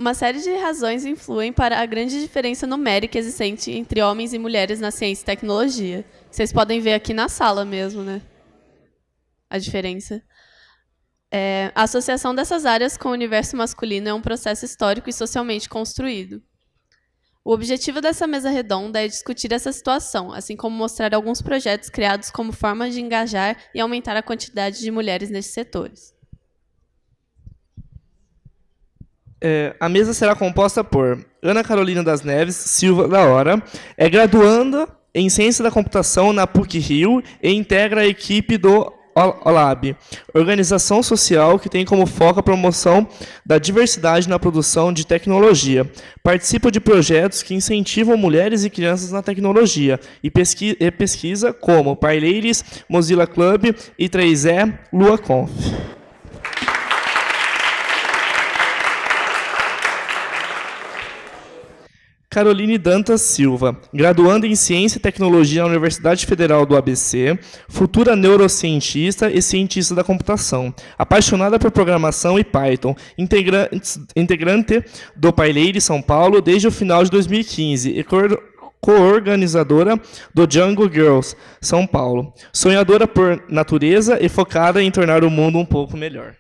Uma série de razões influem para a grande diferença numérica existente entre homens e mulheres na ciência e tecnologia. Vocês podem ver aqui na sala mesmo, né? A diferença. A associação dessas áreas com o universo masculino é um processo histórico e socialmente construído. O objetivo dessa mesa redonda é discutir essa situação, assim como mostrar alguns projetos criados como forma de engajar e aumentar a quantidade de mulheres nesses setores. A mesa será composta por Ana Carolina das Neves Silva da Hora, é graduanda em Ciência da Computação na PUC-Rio e integra a equipe do OLAB, organização social que tem como foco a promoção da diversidade na produção de tecnologia. Participa de projetos que incentivam mulheres e crianças na tecnologia e pesquisa como Parleiros, Mozilla Club e 3E LuaConf. Caroline Dantas Silva, graduanda em Ciência e Tecnologia na Universidade Federal do ABC, futura neurocientista e cientista da computação, apaixonada por programação e Python, integrante do Parleiros São Paulo desde o final de 2015 e coorganizadora do Django Girls São Paulo, sonhadora por natureza e focada em tornar o mundo um pouco melhor.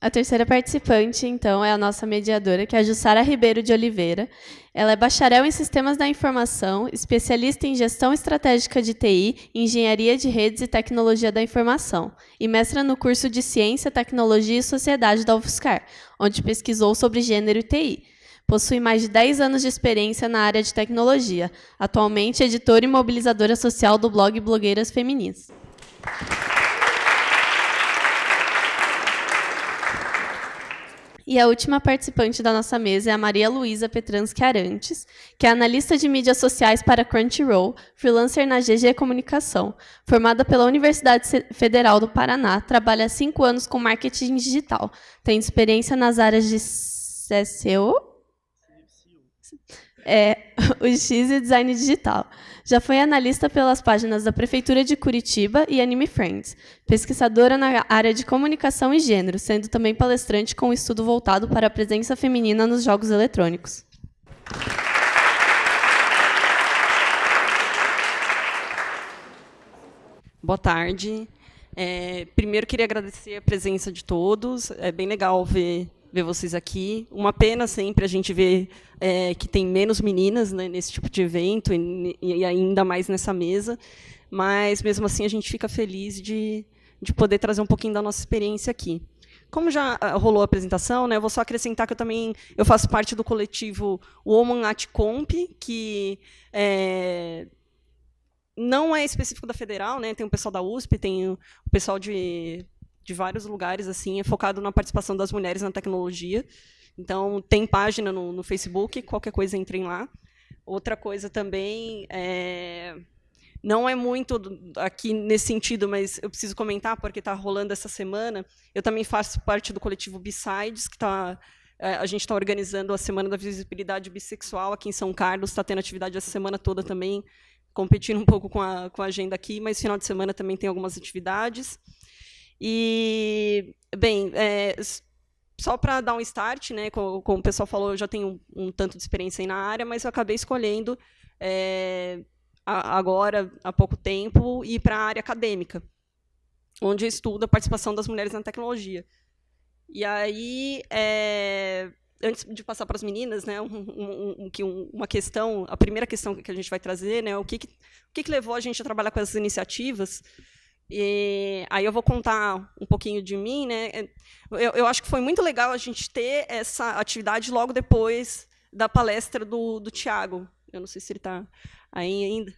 A terceira participante, então, é a nossa mediadora, que é a Jussara Ribeiro de Oliveira. Ela é bacharel em Sistemas da Informação, especialista em Gestão Estratégica de TI, Engenharia de Redes e Tecnologia da Informação, e mestra no curso de Ciência, Tecnologia e Sociedade da UFSCar, onde pesquisou sobre gênero e TI. Possui mais de 10 anos de experiência na área de tecnologia. Atualmente, é editora e mobilizadora social do blog Blogueiras Feministas. E a última participante da nossa mesa é a Maria Luísa Petransky Arantes, que é analista de mídias sociais para Crunchyroll, freelancer na GG Comunicação. Formada pela Universidade Federal do Paraná, trabalha há 5 anos com marketing digital. Tem experiência nas áreas de SEO, UX e design digital. Já foi analista pelas páginas da Prefeitura de Curitiba e Anime Friends. Pesquisadora na área de comunicação e gênero, sendo também palestrante com um estudo voltado para a presença feminina nos jogos eletrônicos. Boa tarde. Primeiro, queria agradecer a presença de todos. É bem legal ver vocês aqui. Uma pena sempre a gente ver que tem menos meninas, né, nesse tipo de evento e ainda mais nessa mesa, mas mesmo assim a gente fica feliz de poder trazer um pouquinho da nossa experiência aqui. Como já rolou a apresentação, né, eu vou só acrescentar que eu faço parte do coletivo Woman at Comp, que não é específico da Federal, né, tem o pessoal da USP, tem o pessoal de vários lugares, assim, é focado na participação das mulheres na tecnologia. Então, tem página no Facebook, qualquer coisa entrem lá. Outra coisa também, não é muito aqui nesse sentido, mas eu preciso comentar, porque está rolando essa semana. Eu também faço parte do coletivo B-Sides, que a gente está organizando a Semana da Visibilidade Bissexual aqui em São Carlos, está tendo atividade essa semana toda também, competindo um pouco com a agenda aqui, mas final de semana também tem algumas atividades. E, bem, só para dar um start, né, como o pessoal falou, eu já tenho um tanto de experiência aí na área, mas eu acabei escolhendo, agora, há pouco tempo, ir para a área acadêmica, onde eu estudo a participação das mulheres na tecnologia. E aí, antes de passar para as meninas, né, uma questão, a primeira questão que a gente vai trazer, né, o que levou a gente a trabalhar com essas iniciativas. E aí eu vou contar um pouquinho de mim, né? Eu acho que foi muito legal a gente ter essa atividade logo depois da palestra do Tiago. Eu não sei se ele está aí ainda.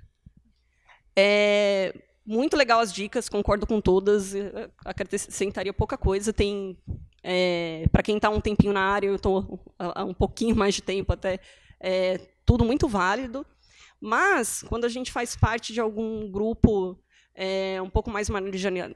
Muito legal as dicas, concordo com todas. Acrescentaria pouca coisa. Para quem está um tempinho na área, eu estou há um pouquinho mais de tempo até. Tudo muito válido. Mas quando a gente faz parte de algum grupo um pouco mais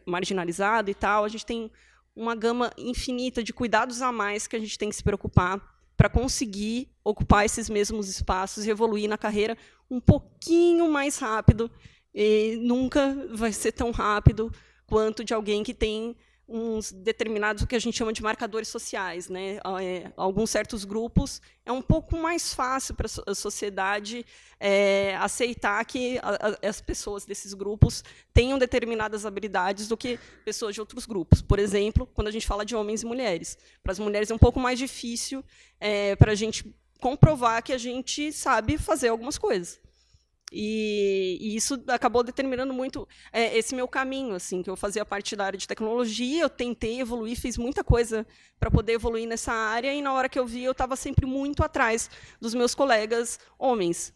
marginalizado e tal, a gente tem uma gama infinita de cuidados a mais que a gente tem que se preocupar para conseguir ocupar esses mesmos espaços e evoluir na carreira um pouquinho mais rápido. E nunca vai ser tão rápido quanto de alguém que tem uns determinados, o que a gente chama de marcadores sociais, né? Alguns certos grupos, é um pouco mais fácil para a sociedade aceitar que as pessoas desses grupos tenham determinadas habilidades do que pessoas de outros grupos. Por exemplo, quando a gente fala de homens e mulheres. Para as mulheres é um pouco mais difícil para a gente comprovar que a gente sabe fazer algumas coisas. E isso acabou determinando muito esse meu caminho, assim, que eu fazia parte da área de tecnologia, eu tentei evoluir, fiz muita coisa para poder evoluir nessa área, e na hora que eu vi, eu estava sempre muito atrás dos meus colegas homens,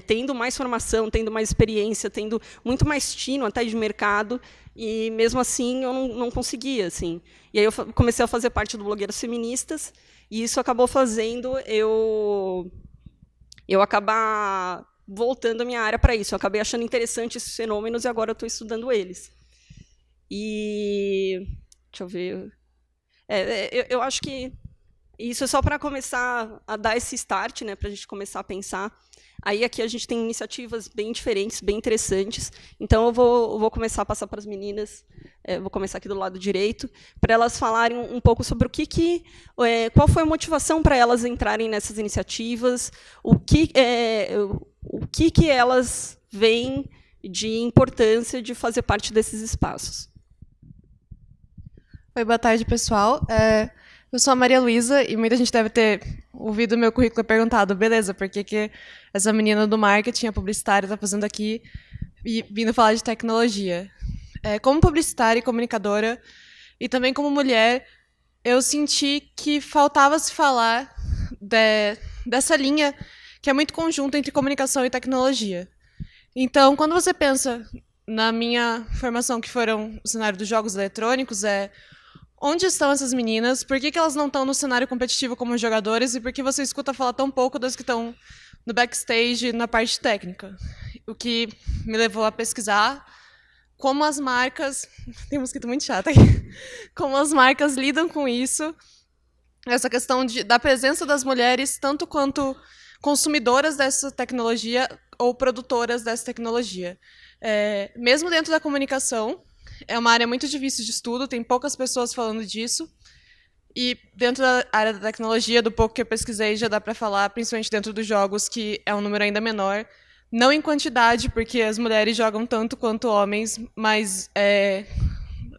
tendo mais formação, tendo mais experiência, tendo muito mais tino até de mercado, e mesmo assim eu não conseguia. Assim. E aí eu comecei a fazer parte do Blogueiras Feministas, e isso acabou fazendo eu acabar voltando a minha área para isso. Eu acabei achando interessante esses fenômenos e agora eu estou estudando eles. E deixa eu ver. Eu acho que isso é só para começar a dar esse start, né, para a gente começar a pensar. Aí aqui a gente tem iniciativas bem diferentes, bem interessantes. Então eu vou começar a passar para as meninas. Vou começar aqui do lado direito, para elas falarem um pouco sobre qual foi a motivação para elas entrarem nessas iniciativas, o que elas veem de importância de fazer parte desses espaços. Oi, boa tarde, pessoal. Eu sou a Maria Luísa e muita gente deve ter ouvido o meu currículo e perguntado, beleza, por que essa menina do marketing, a publicitária, está fazendo aqui e vindo falar de tecnologia? Como publicitária e comunicadora, e também como mulher, eu senti que faltava se falar dessa linha que é muito conjunta entre comunicação e tecnologia. Então, quando você pensa na minha formação, que foram o cenário dos jogos eletrônicos, onde estão essas meninas? Por que elas não estão no cenário competitivo como jogadoras? E por que você escuta falar tão pouco das que estão no backstage, na parte técnica? O que me levou a pesquisar como as marcas... Tem um mosquito muito chato aqui. Como as marcas lidam com isso. Essa questão da presença das mulheres, tanto quanto consumidoras dessa tecnologia ou produtoras dessa tecnologia. Mesmo dentro da comunicação, é uma área muito difícil de estudo, tem poucas pessoas falando disso. E dentro da área da tecnologia, do pouco que eu pesquisei, já dá para falar, principalmente dentro dos jogos, que é um número ainda menor. Não em quantidade, porque as mulheres jogam tanto quanto homens, mas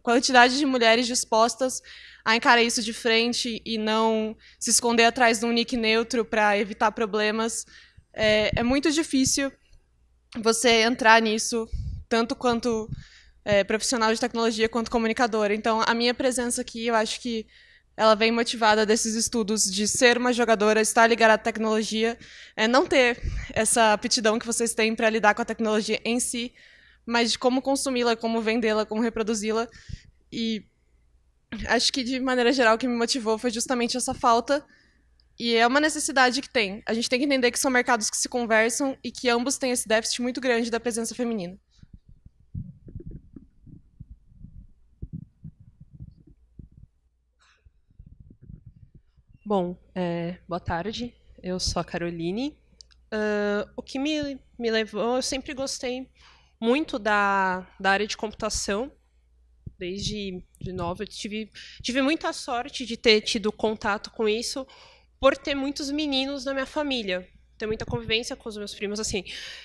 quantidade de mulheres dispostas a encarar isso de frente e não se esconder atrás de um nick neutro para evitar problemas. É muito difícil você entrar nisso, tanto quanto profissional de tecnologia quanto comunicadora. Então, a minha presença aqui, eu acho que ela vem motivada desses estudos de ser uma jogadora, estar ligada à tecnologia, não ter essa aptidão que vocês têm para lidar com a tecnologia em si, mas de como consumi-la, como vendê-la, como reproduzi-la. E acho que, de maneira geral, o que me motivou foi justamente essa falta, e é uma necessidade que tem. A gente tem que entender que são mercados que se conversam e que ambos têm esse déficit muito grande da presença feminina. Bom, boa tarde. Eu sou a Caroline. O que me levou... Eu sempre gostei muito da área de computação. Desde de nova, eu tive muita sorte de ter tido contato com isso por ter muitos meninos na minha família, ter muita convivência com os meus primos. Assim,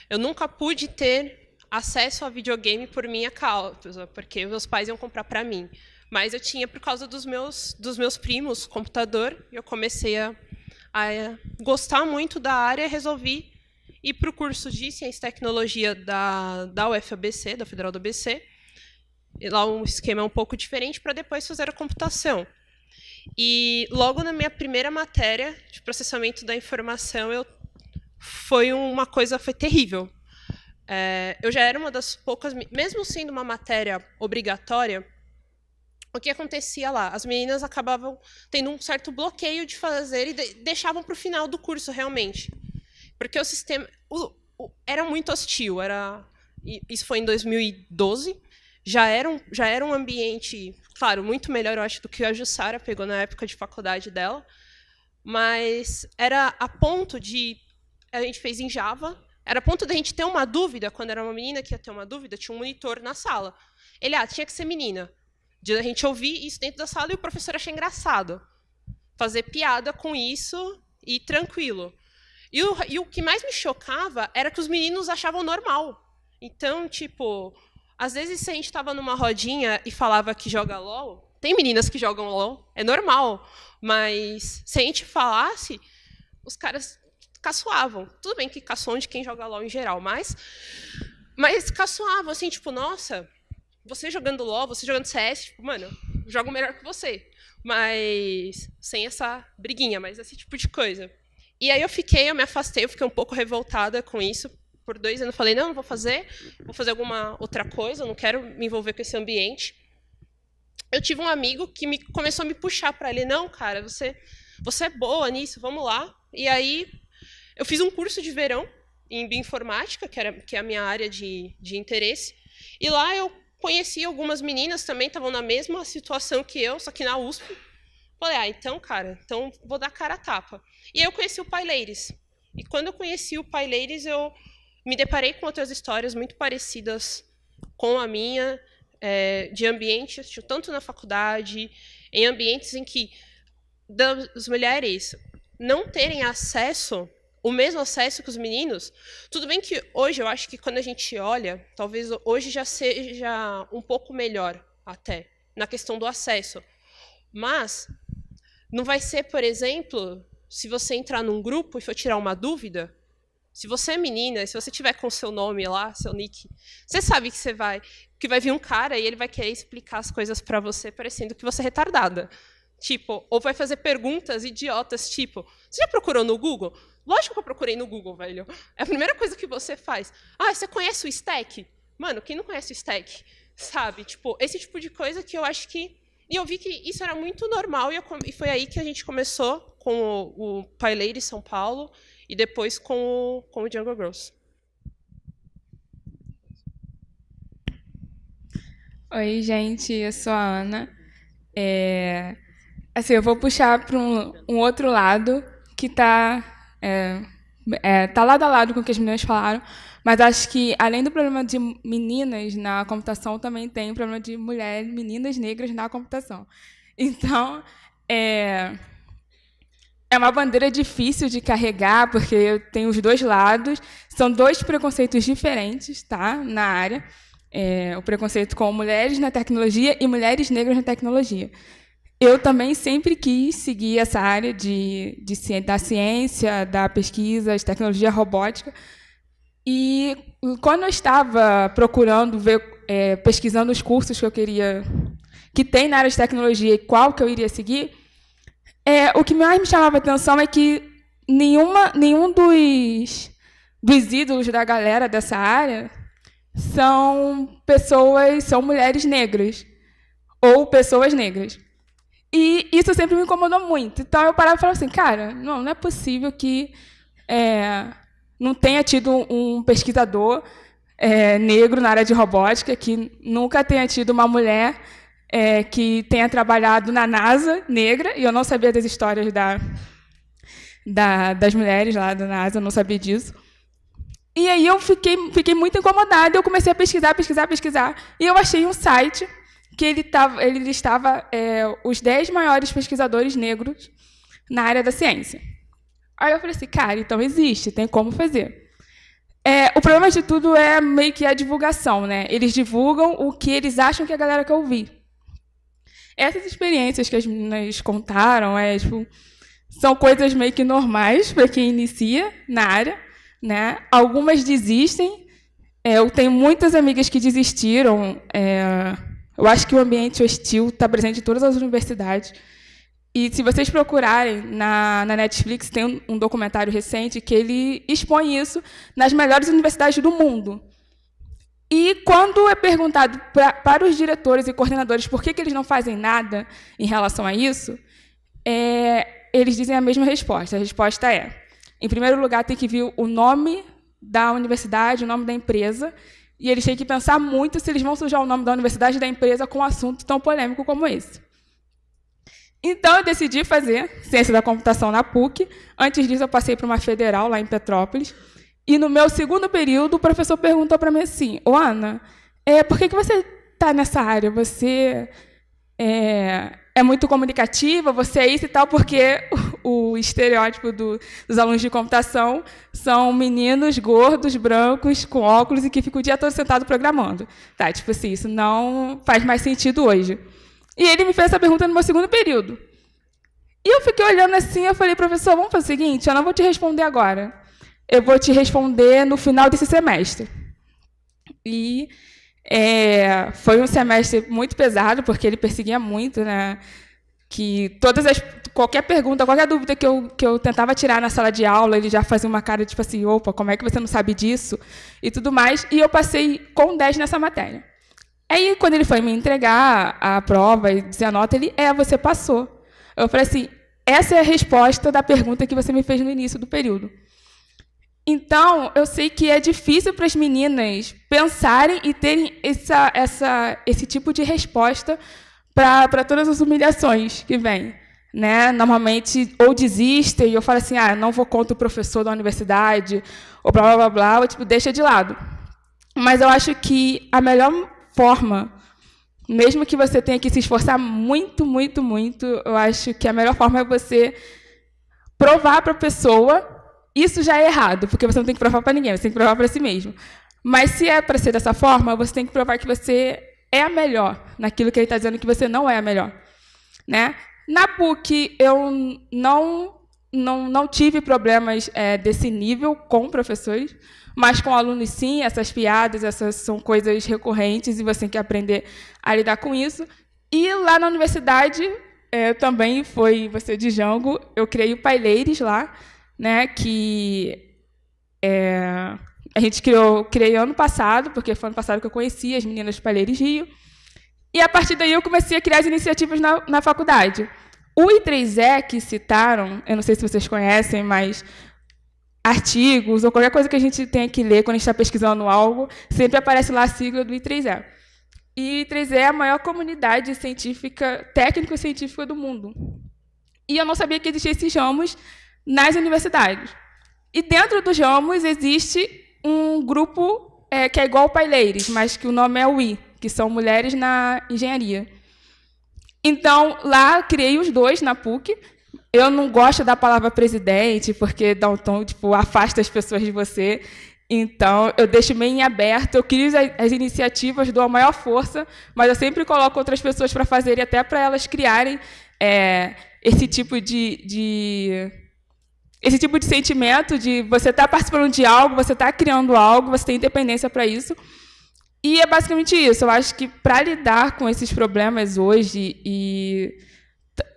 eu nunca pude ter acesso a videogame por minha causa, porque meus pais iam comprar para mim. Mas eu tinha por causa dos meus primos computador, e eu comecei a gostar muito da área, resolvi ir para o curso de Ciência e Tecnologia da UFABC, da Federal do ABC. E lá um esquema um pouco diferente, para depois fazer a computação. E logo na minha primeira matéria de processamento da informação, foi terrível. Eu já era uma das poucas, mesmo sendo uma matéria obrigatória, o que acontecia lá? As meninas acabavam tendo um certo bloqueio de fazer e deixavam para o final do curso, realmente. Porque o sistema era muito hostil. Isso foi em 2012. Já era um ambiente, claro, muito melhor, eu acho, do que a Jussara pegou na época de faculdade dela. Mas era a ponto de... A gente fez em Java. Era a ponto de a gente ter uma dúvida, quando era uma menina que ia ter uma dúvida, tinha um monitor na sala. Ele, tinha que ser menina. De a gente ouvir isso dentro da sala e o professor achar engraçado. Fazer piada com isso e tranquilo. E o que mais me chocava era que os meninos achavam normal. Então, tipo, às vezes se a gente estava numa rodinha e falava que joga LOL, tem meninas que jogam LOL, é normal. Mas se a gente falasse, os caras caçoavam. Tudo bem que caçoam de quem joga LOL em geral, mas caçoavam, assim, tipo, nossa, você jogando LOL, você jogando CS, tipo, mano, eu jogo melhor que você. Mas sem essa briguinha, mas esse tipo de coisa. E aí eu me afastei, eu fiquei um pouco revoltada com isso. Por 2 anos eu falei, não vou fazer alguma outra coisa, eu não quero me envolver com esse ambiente. Eu tive um amigo que começou a me puxar para ele, não, cara, você é boa nisso, vamos lá. E aí eu fiz um curso de verão em bioinformática, que é a minha área de interesse, e lá eu conheci algumas meninas também, estavam na mesma situação que eu, só que na USP. Falei, então, cara, vou dar cara a tapa. E aí eu conheci o PyLadies. E quando eu conheci o PyLadies, eu me deparei com outras histórias muito parecidas com a minha, de ambientes, tanto na faculdade, em ambientes em que das mulheres não terem acesso, o mesmo acesso que os meninos. Tudo bem que hoje, eu acho que quando a gente olha, talvez hoje já seja um pouco melhor até, na questão do acesso. Mas não vai ser, por exemplo, se você entrar num grupo e for tirar uma dúvida, se você é menina, se você tiver com seu nome lá, seu nick, você sabe que vai vir um cara e ele vai querer explicar as coisas para você, parecendo que você é retardada. Tipo, ou vai fazer perguntas idiotas, tipo, você já procurou no Google? Lógico que eu procurei no Google, velho. É a primeira coisa que você faz. Você conhece o Stack? Mano, quem não conhece o Stack? Sabe? Tipo, esse tipo de coisa que eu acho que... E eu vi que isso era muito normal, e foi aí que a gente começou com o PyLadies São Paulo, e depois com o Jungle Girls. Oi, gente, eu sou a Ana. Assim, eu vou puxar para um outro lado que tá lado a lado com o que as meninas falaram, mas acho que, além do problema de meninas na computação, também tem o problema de meninas negras na computação. Então, é uma bandeira difícil de carregar, porque tem os dois lados, são 2 preconceitos diferentes, tá, na área. O preconceito com mulheres na tecnologia e mulheres negras na tecnologia. Eu também sempre quis seguir essa área da ciência, da pesquisa, de tecnologia robótica. E quando eu estava procurando pesquisando os cursos que tem na área de tecnologia e qual que eu iria seguir, o que mais me chamava a atenção é que nenhum dos ídolos da galera dessa área são mulheres negras ou pessoas negras. E isso sempre me incomodou muito. Então, eu parava e falava assim, cara, não é possível que não tenha tido um pesquisador negro na área de robótica, que nunca tenha tido uma mulher que tenha trabalhado na NASA negra, e eu não sabia das histórias das mulheres lá da NASA, eu não sabia disso. E aí eu fiquei muito incomodada, eu comecei a pesquisar, e eu achei um site que ele listava os 10 maiores pesquisadores negros na área da ciência. Aí eu falei assim, cara, então existe, tem como fazer. O problema de tudo é meio que a divulgação, né? Eles divulgam o que eles acham que a galera quer ouvir. Essas experiências que as meninas contaram são coisas meio que normais para quem inicia na área, né? Algumas desistem. Eu tenho muitas amigas que desistiram. Eu acho que o ambiente hostil está presente em todas as universidades. E se vocês procurarem na Netflix, tem um documentário recente que ele expõe isso nas melhores universidades do mundo. E quando é perguntado para os diretores e coordenadores por que eles não fazem nada em relação a isso, eles dizem a mesma resposta. A resposta em primeiro lugar, tem que vir o nome da universidade, o nome da empresa, e eles têm que pensar muito se eles vão sujar o nome da universidade e da empresa com um assunto tão polêmico como esse. Então, eu decidi fazer ciência da computação na PUC. Antes disso, eu passei para uma federal, lá em Petrópolis. E, no meu segundo período, o professor perguntou para mim assim, Ana, por que você está nessa área? Você é muito comunicativa, você é isso e tal, porque o estereótipo dos alunos de computação são meninos gordos, brancos, com óculos e que ficam o dia todo sentado programando. Tá, tipo assim, isso não faz mais sentido hoje. E ele me fez essa pergunta no meu segundo período. E eu fiquei olhando assim, eu falei, professor, vamos fazer o seguinte, eu não vou te responder agora. Eu vou te responder no final desse semestre. E foi um semestre muito pesado, porque ele perseguia muito, né? Que qualquer pergunta, qualquer dúvida que eu tentava tirar na sala de aula, ele já fazia uma cara tipo assim, opa, como é que você não sabe disso? E tudo mais. E eu passei com 10 nessa matéria. Aí, quando ele foi me entregar a prova e dizer a nota, ele, você passou. Eu falei assim, essa é a resposta da pergunta que você me fez no início do período. Então, eu sei que é difícil para as meninas pensarem e terem esse tipo de resposta para todas as humilhações que vêm. Né? Normalmente, ou desistem, e eu falo assim, não vou contra o professor da universidade, ou blá, blá, blá, blá, ou tipo, deixa de lado. Mas eu acho que a melhor forma, mesmo que você tenha que se esforçar muito, muito, muito, eu acho que a melhor forma é você provar para a pessoa. Isso já é errado, porque você não tem que provar para ninguém, você tem que provar para si mesmo. Mas se é para ser dessa forma, você tem que provar que você é a melhor naquilo que ele está dizendo que você não é a melhor. Né? Na PUC, eu não tive problemas desse nível com professores, mas com alunos, sim, essas piadas, essas são coisas recorrentes e você tem que aprender a lidar com isso. E lá na universidade, também foi de Django, eu criei o Paileires lá, né, que a gente criei ano passado, porque foi ano passado que eu conheci as meninas do Paileires Rio, e a partir daí eu comecei a criar as iniciativas na faculdade. O I3E que citaram, eu não sei se vocês conhecem, mas artigos ou qualquer coisa que a gente tenha que ler quando a gente está pesquisando algo, sempre aparece lá a sigla do I3E. E I3E é a maior comunidade científica, técnico-científica do mundo. E eu não sabia que existiam esses ramos nas universidades. E dentro dos ramos existe um grupo que é igual ao Paileires, mas que o nome é UI, que são Mulheres na Engenharia. Então, lá criei os dois na PUC. Eu não gosto da palavra presidente, porque dá um tom, tipo, afasta as pessoas de você. Então, eu deixo meio em aberto, eu crio as iniciativas, dou a maior força, mas eu sempre coloco outras pessoas para fazerem, até para elas criarem esse tipo de sentimento de você estar participando de algo, você estar criando algo, você tem independência para isso. E é basicamente isso. Eu acho que, para lidar com esses problemas hoje,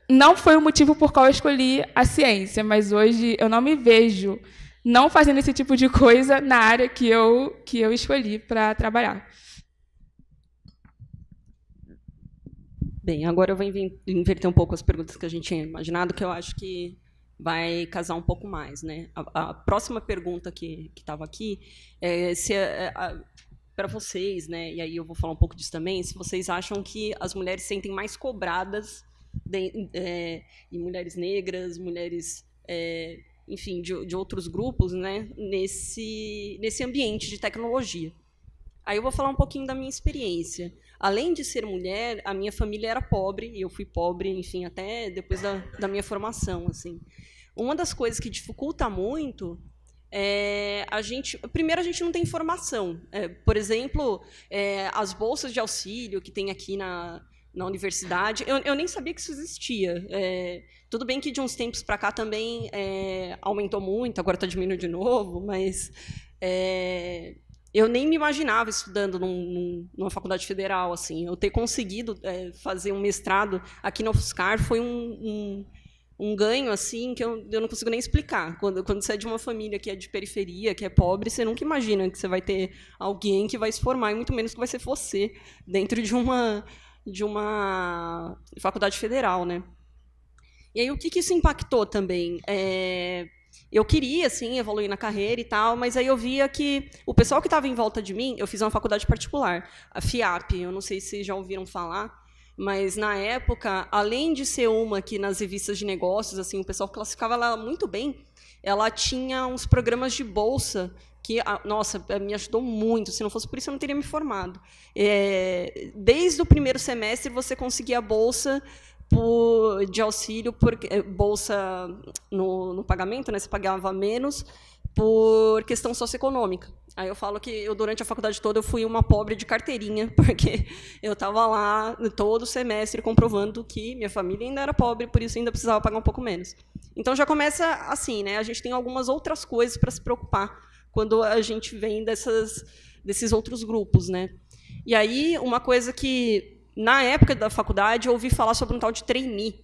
não foi o motivo por qual eu escolhi a ciência, mas hoje eu não me vejo não fazendo esse tipo de coisa na área que eu escolhi para trabalhar. Bem, agora eu vou inverter um pouco as perguntas que a gente tinha imaginado, que eu acho que vai casar um pouco mais, né? A próxima pergunta que estava aqui é se para vocês, né? E aí eu vou falar um pouco disso também. Se vocês acham que as mulheres se sentem mais cobradas e mulheres negras, mulheres, enfim, de outros grupos, né? Nesse ambiente de tecnologia. Aí eu vou falar um pouquinho da minha experiência. Além de ser mulher, a minha família era pobre, e eu fui pobre, enfim, até depois da minha formação, assim. Uma das coisas que dificulta muito primeiro, a gente não tem informação. Por exemplo, as bolsas de auxílio que tem aqui na universidade, eu nem sabia que isso existia. Tudo bem que de uns tempos para cá também aumentou muito, agora está diminuindo de novo, mas eu nem me imaginava estudando numa faculdade federal. Assim. Eu ter conseguido fazer um mestrado aqui na UFSCar foi um ganho assim que eu não consigo nem explicar. Quando você é de uma família que é de periferia, que é pobre, você nunca imagina que você vai ter alguém que vai se formar, e muito menos que vai ser você, dentro de uma faculdade federal. Né? E aí, o que isso impactou também? Eu queria, assim, evoluir na carreira e tal, mas aí eu via que o pessoal que estava em volta de mim, eu fiz uma faculdade particular, a FIAP, eu não sei se já ouviram falar, mas, na época, além de ser uma que nas revistas de negócios, assim, o pessoal classificava ela muito bem, ela tinha uns programas de bolsa que, nossa, me ajudou muito. Se não fosse por isso, eu não teria me formado. Desde o primeiro semestre, você conseguia bolsa de auxílio, bolsa no pagamento, né? Você pagava menos por questão socioeconômica. Aí eu falo que eu, durante a faculdade toda, eu fui uma pobre de carteirinha, porque eu estava lá todo semestre comprovando que minha família ainda era pobre, por isso ainda precisava pagar um pouco menos. Então, já começa assim, né? A gente tem algumas outras coisas para se preocupar quando a gente vem desses outros grupos, né? E aí, uma coisa que, na época da faculdade, eu ouvi falar sobre um tal de trainee,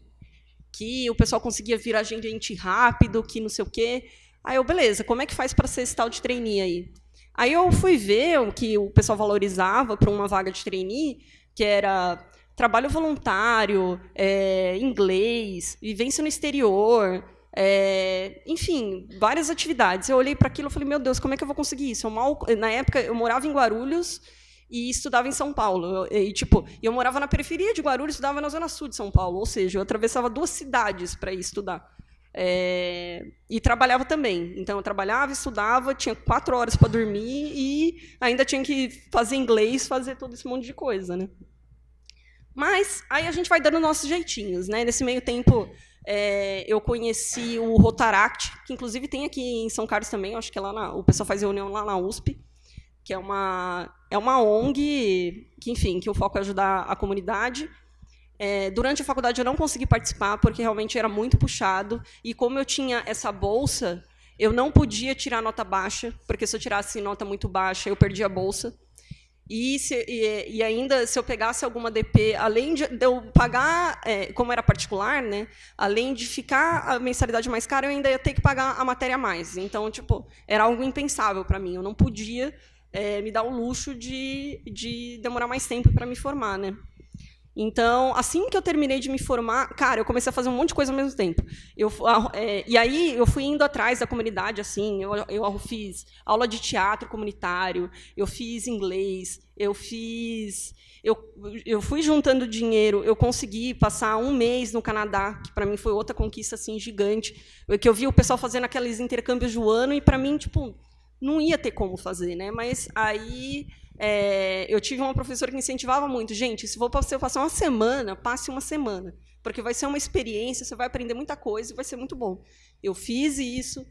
que o pessoal conseguia virar gerente rápido, que não sei o quê. Aí eu, beleza, como é que faz para ser esse tal de trainee aí? Aí eu fui ver o que o pessoal valorizava para uma vaga de trainee, que era trabalho voluntário, inglês, vivência no exterior, enfim, várias atividades. Eu olhei para aquilo e falei, meu Deus, como é que eu vou conseguir isso? Na época, eu morava em Guarulhos e estudava em São Paulo. Eu morava na periferia de Guarulhos e estudava na zona sul de São Paulo, ou seja, eu atravessava 2 cidades para ir estudar. E trabalhava também. Então, eu trabalhava, estudava, tinha 4 horas para dormir e ainda tinha que fazer inglês, fazer todo esse monte de coisa, né? Mas aí a gente vai dando nossos jeitinhos, né? Nesse meio tempo, eu conheci o Rotaract, que inclusive tem aqui em São Carlos também. Acho que o pessoal faz reunião lá na USP, que é uma ONG que, enfim, que o foco é ajudar a comunidade. Durante a faculdade eu não consegui participar, porque realmente era muito puxado, e como eu tinha essa bolsa, eu não podia tirar nota baixa, porque se eu tirasse nota muito baixa, eu perdia a bolsa. E ainda, se eu pegasse alguma DP, além de eu pagar, como era particular, né, além de ficar a mensalidade mais cara, eu ainda ia ter que pagar a matéria a mais. Então, era algo impensável para mim. Eu não podia me dar o luxo de demorar mais tempo para me formar, né? Então, assim que eu terminei de me formar, cara, eu comecei a fazer um monte de coisa ao mesmo tempo. E aí eu fui indo atrás da comunidade, assim, eu fiz aula de teatro comunitário, eu fiz inglês, eu fui juntando dinheiro, eu consegui passar 1 mês no Canadá, que para mim foi outra conquista assim gigante, que eu vi o pessoal fazendo aqueles intercâmbios do ano e para mim, não ia ter como fazer, né? Mas aí eu tive uma professora que incentivava muito. Gente, se você passar uma semana, passe uma semana, porque vai ser uma experiência, você vai aprender muita coisa e vai ser muito bom. Eu fiz isso.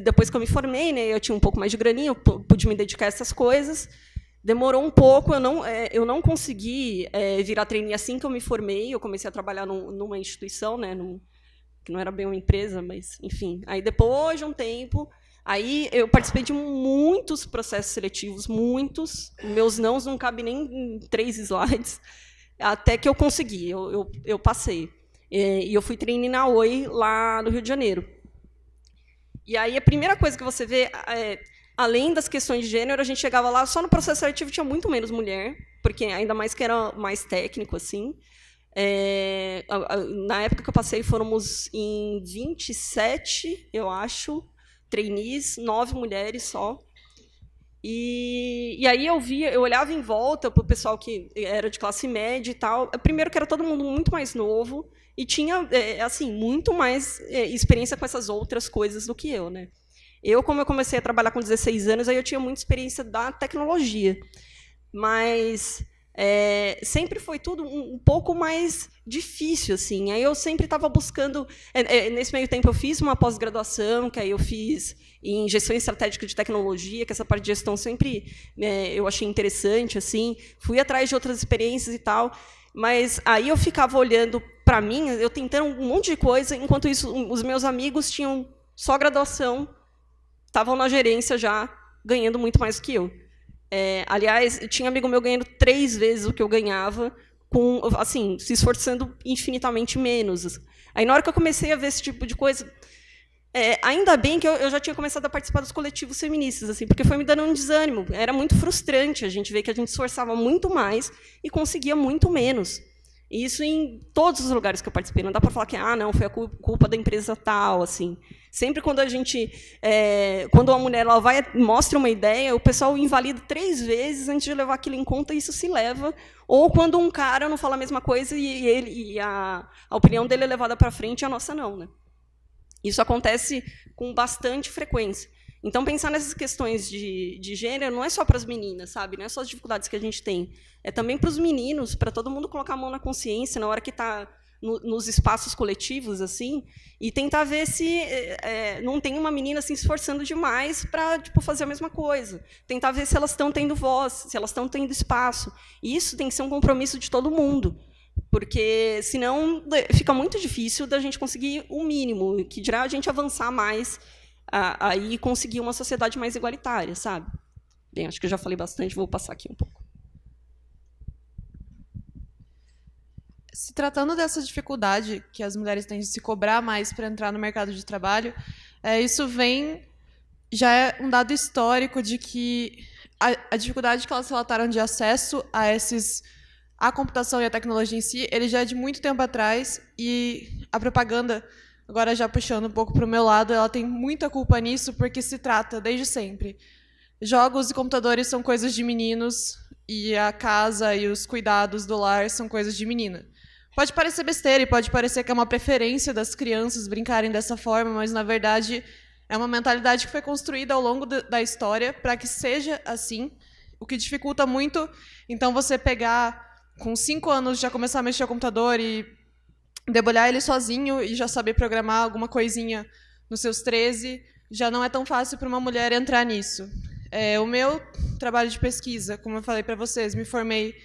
Depois que eu me formei, né, eu tinha um pouco mais de graninha, eu pude me dedicar a essas coisas. Demorou um pouco, eu não consegui virar trainee assim que eu me formei. Eu comecei a trabalhar numa instituição, né, que não era bem uma empresa, mas, enfim. Aí, depois de um tempo, aí eu participei de muitos processos seletivos, muitos. Meus nãos não cabem nem em 3 slides, até que eu consegui, eu passei. E eu fui trainee na Oi, lá no Rio de Janeiro. E aí a primeira coisa que você vê, além das questões de gênero, a gente chegava lá, só no processo seletivo tinha muito menos mulher, porque ainda mais que era mais técnico, assim. Na época que eu passei, fomos em 27, eu acho, trainees, 9 mulheres só. E aí eu olhava em volta para o pessoal que era de classe média e tal. Primeiro que era todo mundo muito mais novo e tinha assim muito mais experiência com essas outras coisas do que eu, né? Como eu comecei a trabalhar com 16 anos, aí eu tinha muita experiência da tecnologia, mas sempre foi tudo um pouco mais difícil, assim. Aí eu sempre estava buscando. Nesse meio tempo eu fiz uma pós-graduação, que aí eu fiz em gestão estratégica de tecnologia, que essa parte de gestão sempre eu achei interessante, assim. Fui atrás de outras experiências e tal, mas aí eu ficava olhando para mim, eu tentando um monte de coisa, enquanto isso os meus amigos tinham só graduação, estavam na gerência já, ganhando muito mais do que eu. Aliás, tinha amigo meu ganhando 3 vezes o que eu ganhava, assim, se esforçando infinitamente menos. Aí, na hora que eu comecei a ver esse tipo de coisa, ainda bem que eu já tinha começado a participar dos coletivos feministas, assim, porque foi me dando um desânimo. Era muito frustrante a gente ver que a gente esforçava muito mais e conseguia muito menos. E isso em todos os lugares que eu participei. Não dá para falar que não, foi a culpa da empresa tal, assim. Sempre quando quando uma mulher ela mostra uma ideia, o pessoal invalida 3 vezes antes de levar aquilo em conta, e isso se leva. Ou quando um cara não fala a mesma coisa e a opinião dele é levada para frente e a nossa não, né? Isso acontece com bastante frequência. Então, pensar nessas questões de gênero não é só para as meninas, sabe? Não é só as dificuldades que a gente tem. É também para os meninos, para todo mundo colocar a mão na consciência na hora que está nos espaços coletivos, assim, e tentar ver se não tem uma menina assim, se esforçando demais para fazer a mesma coisa. Tentar ver se elas estão tendo voz, se elas estão tendo espaço. E isso tem que ser um compromisso de todo mundo. Porque, senão, fica muito difícil da gente conseguir o mínimo, que dirá a gente avançar mais aí conseguir uma sociedade mais igualitária, sabe? Bem, acho que eu já falei bastante, vou passar aqui um pouco. Se tratando dessa dificuldade que as mulheres têm de se cobrar mais para entrar no mercado de trabalho, isso já é um dado histórico de que a dificuldade que elas relataram de acesso à computação e à tecnologia em si, ele já é de muito tempo atrás, e a propaganda, agora já puxando um pouco para o meu lado, ela tem muita culpa nisso, porque se trata, desde sempre, jogos e computadores são coisas de meninos, e a casa e os cuidados do lar são coisas de menina. Pode parecer besteira e pode parecer que é uma preferência das crianças brincarem dessa forma, mas, na verdade, é uma mentalidade que foi construída ao longo da história para que seja assim, o que dificulta muito. Então, você pegar, com 5 anos, já começar a mexer no computador e debulhar ele sozinho e já saber programar alguma coisinha nos seus 13, já não é tão fácil para uma mulher entrar nisso. O meu trabalho de pesquisa, como eu falei para vocês, me formei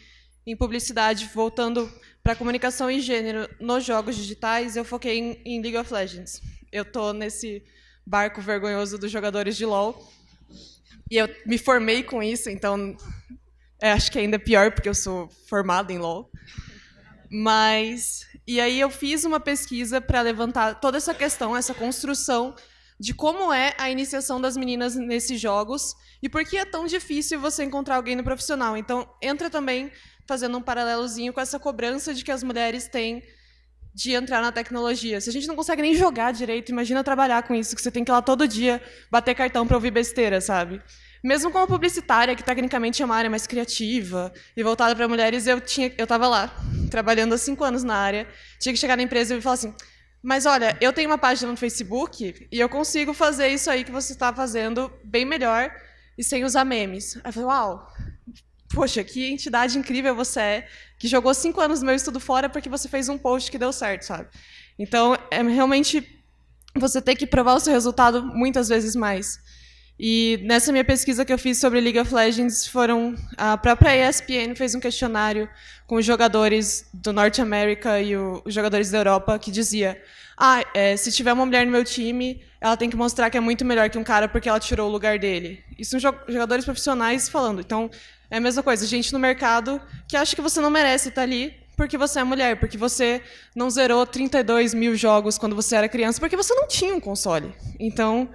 em publicidade, voltando para comunicação e gênero nos jogos digitais, eu foquei em League of Legends. Eu estou nesse barco vergonhoso dos jogadores de LoL, e eu me formei com isso, então acho que ainda é pior, porque eu sou formada em LoL. E aí eu fiz uma pesquisa para levantar toda essa questão, essa construção de como é a iniciação das meninas nesses jogos e por que é tão difícil você encontrar alguém no profissional. Então, entra também fazendo um paralelozinho com essa cobrança de que as mulheres têm de entrar na tecnologia. Se a gente não consegue nem jogar direito, imagina trabalhar com isso, que você tem que ir lá todo dia bater cartão para ouvir besteira, sabe? Mesmo como publicitária, que tecnicamente é uma área mais criativa e voltada para mulheres, eu estava lá, trabalhando há 5 anos na área, tinha que chegar na empresa e falar assim, mas olha, eu tenho uma página no Facebook e eu consigo fazer isso aí que você está fazendo bem melhor e sem usar memes. Aí eu falei, uau, poxa, que entidade incrível você é, que jogou 5 anos do meu estudo fora porque você fez um post que deu certo, sabe? Então, realmente você tem que provar o seu resultado muitas vezes mais. E nessa minha pesquisa que eu fiz sobre League of Legends, a própria ESPN fez um questionário com os jogadores do Norte América e os jogadores da Europa, que dizia, se tiver uma mulher no meu time, ela tem que mostrar que é muito melhor que um cara porque ela tirou o lugar dele. Isso são jogadores profissionais falando. Então, é a mesma coisa, gente no mercado que acha que você não merece estar ali porque você é mulher, porque você não zerou 32 mil jogos quando você era criança, porque você não tinha um console. Então,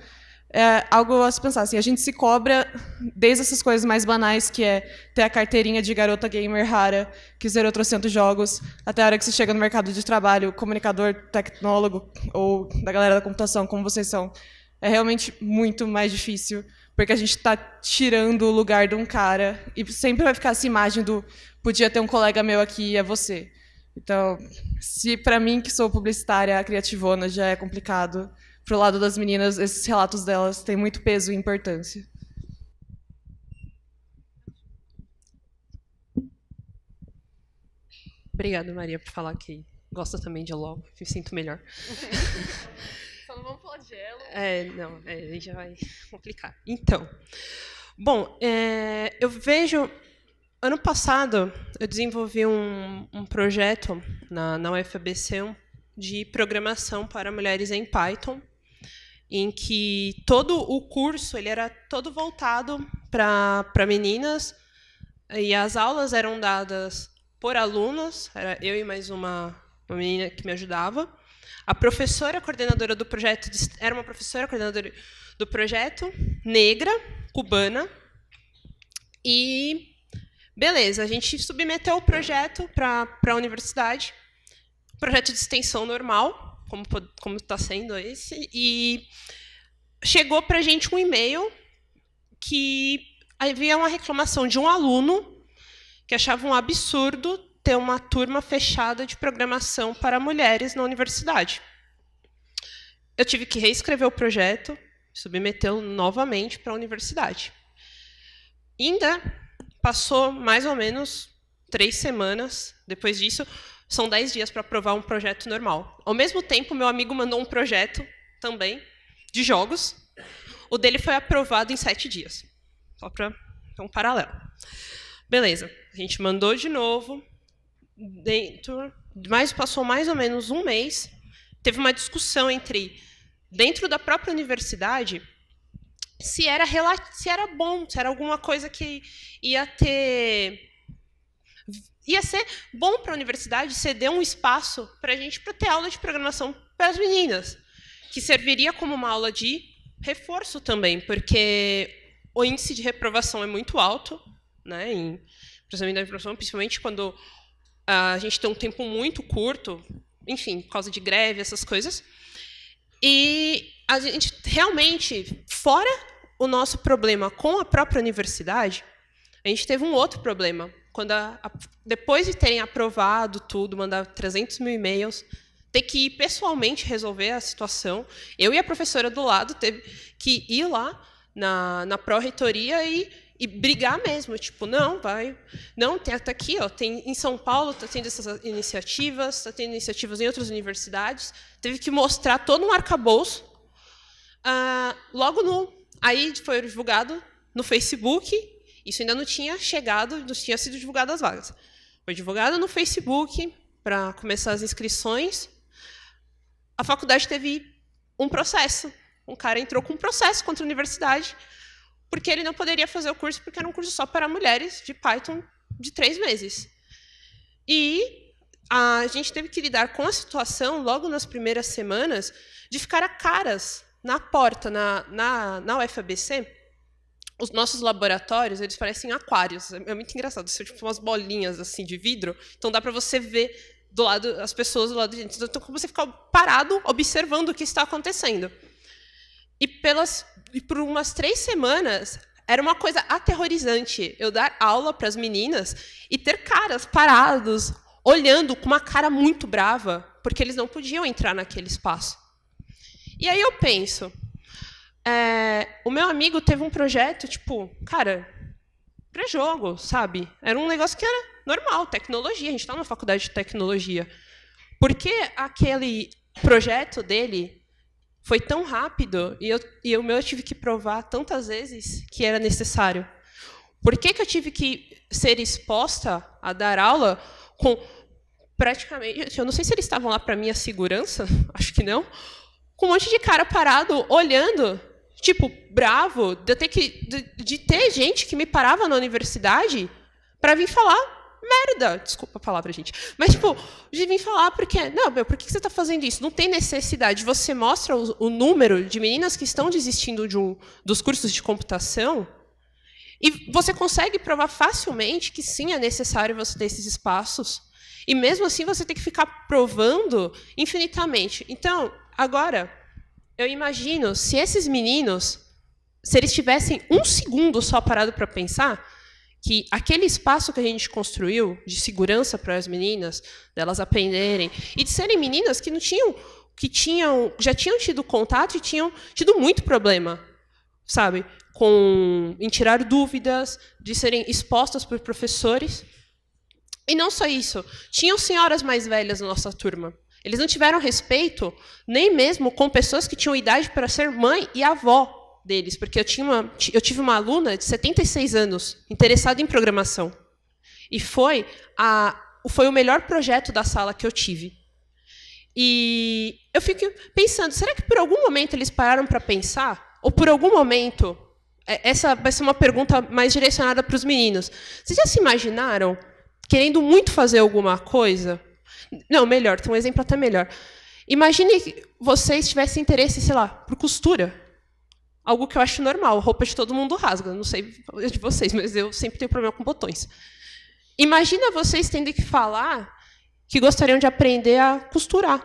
é algo a se pensar. Assim, a gente se cobra desde essas coisas mais banais, que é ter a carteirinha de garota gamer rara, que zerou 300 jogos, até a hora que você chega no mercado de trabalho, comunicador, tecnólogo, ou da galera da computação, como vocês são. É realmente muito mais difícil, porque a gente está tirando o lugar de um cara, e sempre vai ficar essa imagem do podia ter um colega meu aqui e é você. Então, se para mim, que sou publicitária, a criativona, já é complicado, pro lado das meninas, esses relatos delas têm muito peso e importância. Obrigada, Maria, por falar que gosta também de LoL. Me sinto melhor. Só não vamos falar de Elo. Aí já vai complicar. Então, bom, eu vejo... Ano passado, eu desenvolvi um projeto na UFABC de programação para mulheres em Python, em que todo o curso ele era todo voltado para meninas, e as aulas eram dadas por alunas, era eu e mais uma menina que me ajudava. A professora coordenadora do projeto era uma professora coordenadora do projeto, negra, cubana, e Beleza, a gente submeteu o projeto para a universidade, projeto de extensão normal, como está sendo esse, e chegou para a gente um e-mail que havia uma reclamação de um aluno que achava um absurdo ter uma turma fechada de programação para mulheres na universidade. Eu tive que reescrever o projeto, submetê-lo novamente para a universidade. Ainda passou mais ou menos 3 semanas. Depois disso, são 10 dias para aprovar um projeto normal. Ao mesmo tempo, meu amigo mandou um projeto também de jogos. O dele foi aprovado em 7 dias. Só para ter um paralelo. Beleza, a gente mandou de novo. Passou mais ou menos um mês. Teve uma discussão dentro da própria universidade, se era bom, se era alguma coisa que ia ser bom para a universidade ceder um espaço para a gente ter aula de programação para as meninas, que serviria como uma aula de reforço também, porque o índice de reprovação é muito alto, né, em processamento da informação, principalmente quando a gente tem um tempo muito curto, enfim, por causa de greve, essas coisas. E a gente realmente, fora o nosso problema com a própria universidade, a gente teve um outro problema. Quando depois de terem aprovado tudo, mandar 300 mil e-mails, ter que ir pessoalmente resolver a situação, eu e a professora do lado teve que ir lá na pró-reitoria e brigar mesmo, tipo, não, tá aqui, ó, tem em São Paulo, está tendo essas iniciativas, está tendo iniciativas em outras universidades, teve que mostrar todo um arcabouço. Aí foi divulgado no Facebook, isso ainda não tinha chegado, não tinha sido divulgado as vagas. Foi divulgado no Facebook para começar as inscrições. A faculdade teve um processo, um cara entrou com um processo contra a universidade, porque ele não poderia fazer o curso, porque era um curso só para mulheres de Python de 3 meses. E a gente teve que lidar com a situação, logo nas primeiras semanas, de ficar a caras na porta, na UFABC. Os nossos laboratórios, eles parecem aquários. É muito engraçado, são tipo umas bolinhas assim, de vidro, então dá para você ver do lado as pessoas do lado de dentro. Então, como você ficar parado, observando o que está acontecendo. E por umas 3 semanas, era uma coisa aterrorizante eu dar aula para as meninas e ter caras parados, olhando com uma cara muito brava, porque eles não podiam entrar naquele espaço. E aí eu penso, o meu amigo teve um projeto, tipo, cara, pré-jogo, sabe? Era um negócio que era normal, tecnologia, a gente está numa faculdade de tecnologia. Por que aquele projeto dele foi tão rápido e o meu eu tive que provar tantas vezes que era necessário? Por que eu tive que ser exposta a dar aula com praticamente... Eu não sei se eles estavam lá para minha segurança, acho que não, com um monte de cara parado, olhando, tipo, bravo, de ter gente que me parava na universidade para vir falar merda, desculpa a palavra, gente, mas, tipo, de vir falar porque, não, por que você está fazendo isso? Não tem necessidade. Você mostra o número de meninas que estão desistindo dos cursos de computação e você consegue provar facilmente que, sim, é necessário você ter esses espaços e, mesmo assim, você tem que ficar provando infinitamente. Então, agora, eu imagino, se esses meninos, se eles tivessem 1 segundo só parado para pensar, que aquele espaço que a gente construiu de segurança para as meninas, delas aprenderem, e de serem meninas que já tinham tido contato e tinham tido muito problema, sabe, em tirar dúvidas, de serem expostas por professores. E não só isso, tinham senhoras mais velhas na nossa turma. Eles não tiveram respeito nem mesmo com pessoas que tinham idade para ser mãe e avó deles, porque eu tive uma aluna de 76 anos interessada em programação. E foi o melhor projeto da sala que eu tive. E eu fico pensando, será que por algum momento eles pararam para pensar? Ou por algum momento, essa vai ser uma pergunta mais direcionada para os meninos. Vocês já se imaginaram querendo muito fazer alguma coisa? Não, melhor, tem um exemplo até melhor. Imagine que vocês tivessem interesse, sei lá, por costura. Algo que eu acho normal, roupa de todo mundo rasga. Não sei de vocês, mas eu sempre tenho problema com botões. Imagina vocês tendo que falar que gostariam de aprender a costurar.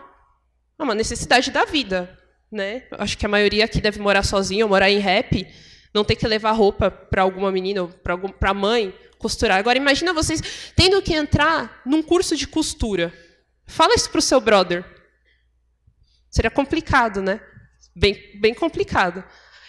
É uma necessidade da vida, né? Acho que a maioria aqui deve morar sozinha ou morar em rap, não ter que levar roupa para alguma menina ou para a mãe costurar. Agora, imagina vocês tendo que entrar num curso de costura. Fala isso para o seu brother. Seria complicado, né? Bem complicado.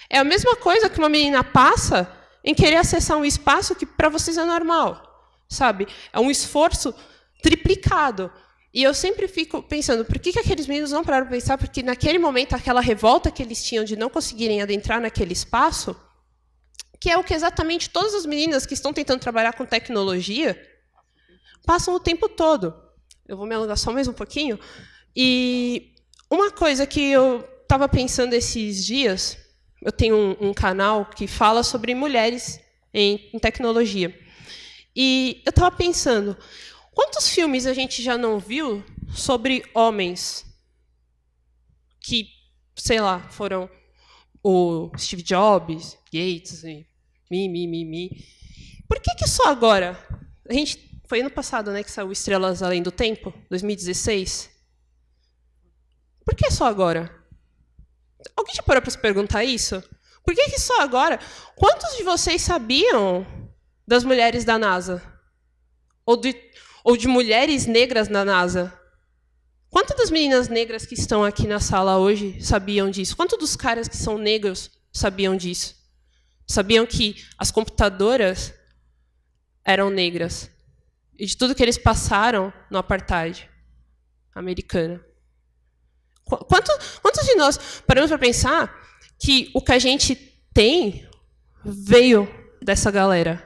É a mesma coisa que uma menina passa em querer acessar um espaço que para vocês é normal, sabe? É um esforço triplicado. E eu sempre fico pensando, por que aqueles meninos não pararam para pensar? Porque naquele momento, aquela revolta que eles tinham de não conseguirem adentrar naquele espaço, que é o que exatamente todas as meninas que estão tentando trabalhar com tecnologia passam o tempo todo. Eu vou me alongar só mais um pouquinho. E uma coisa que eu estava pensando esses dias, eu tenho um canal que fala sobre mulheres em tecnologia. E eu estava pensando, quantos filmes a gente já não viu sobre homens que, sei lá, foram o Steve Jobs, Gates, e Por que só agora? Foi ano passado, né, que saiu Estrelas Além do Tempo, 2016. Por que só agora? Alguém já parou para se perguntar isso? Por que só agora? Quantos de vocês sabiam das mulheres da NASA? Ou de mulheres negras na NASA? Quantas das meninas negras que estão aqui na sala hoje sabiam disso? Quantos dos caras que são negros sabiam disso? Sabiam que as computadoras eram negras? E de tudo que eles passaram no apartheid americano? Quantos de nós paramos para pensar que o que a gente tem veio dessa galera?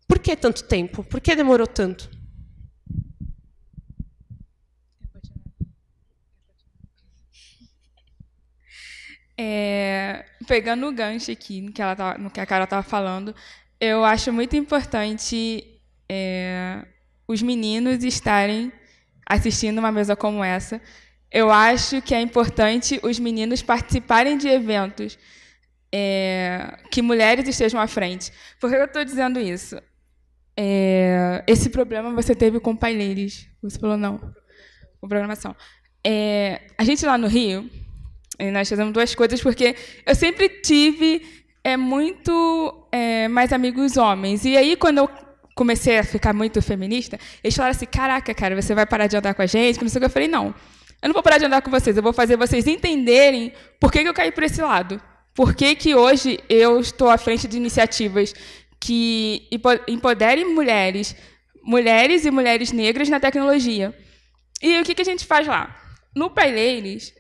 Por que tanto tempo? Por que demorou tanto? Pegando o gancho aqui no que a Carol estava falando, eu acho muito importante os meninos estarem assistindo uma mesa como essa. Eu acho que é importante os meninos participarem de eventos que mulheres estejam à frente. Por que eu estou dizendo isso? Esse problema você teve com paileiros. Você falou não. Com programação. A gente lá no Rio, nós fizemos duas coisas, porque eu sempre tive muito mais amigos homens. E aí, quando eu comecei a ficar muito feminista, eles falaram assim, caraca, cara, você vai parar de andar com a gente? Que não sei o que. Eu falei, não, eu não vou parar de andar com vocês, eu vou fazer vocês entenderem por que eu caí por esse lado. Por que hoje eu estou à frente de iniciativas que empoderem mulheres e mulheres negras na tecnologia. E o que a gente faz lá? No Paileiros,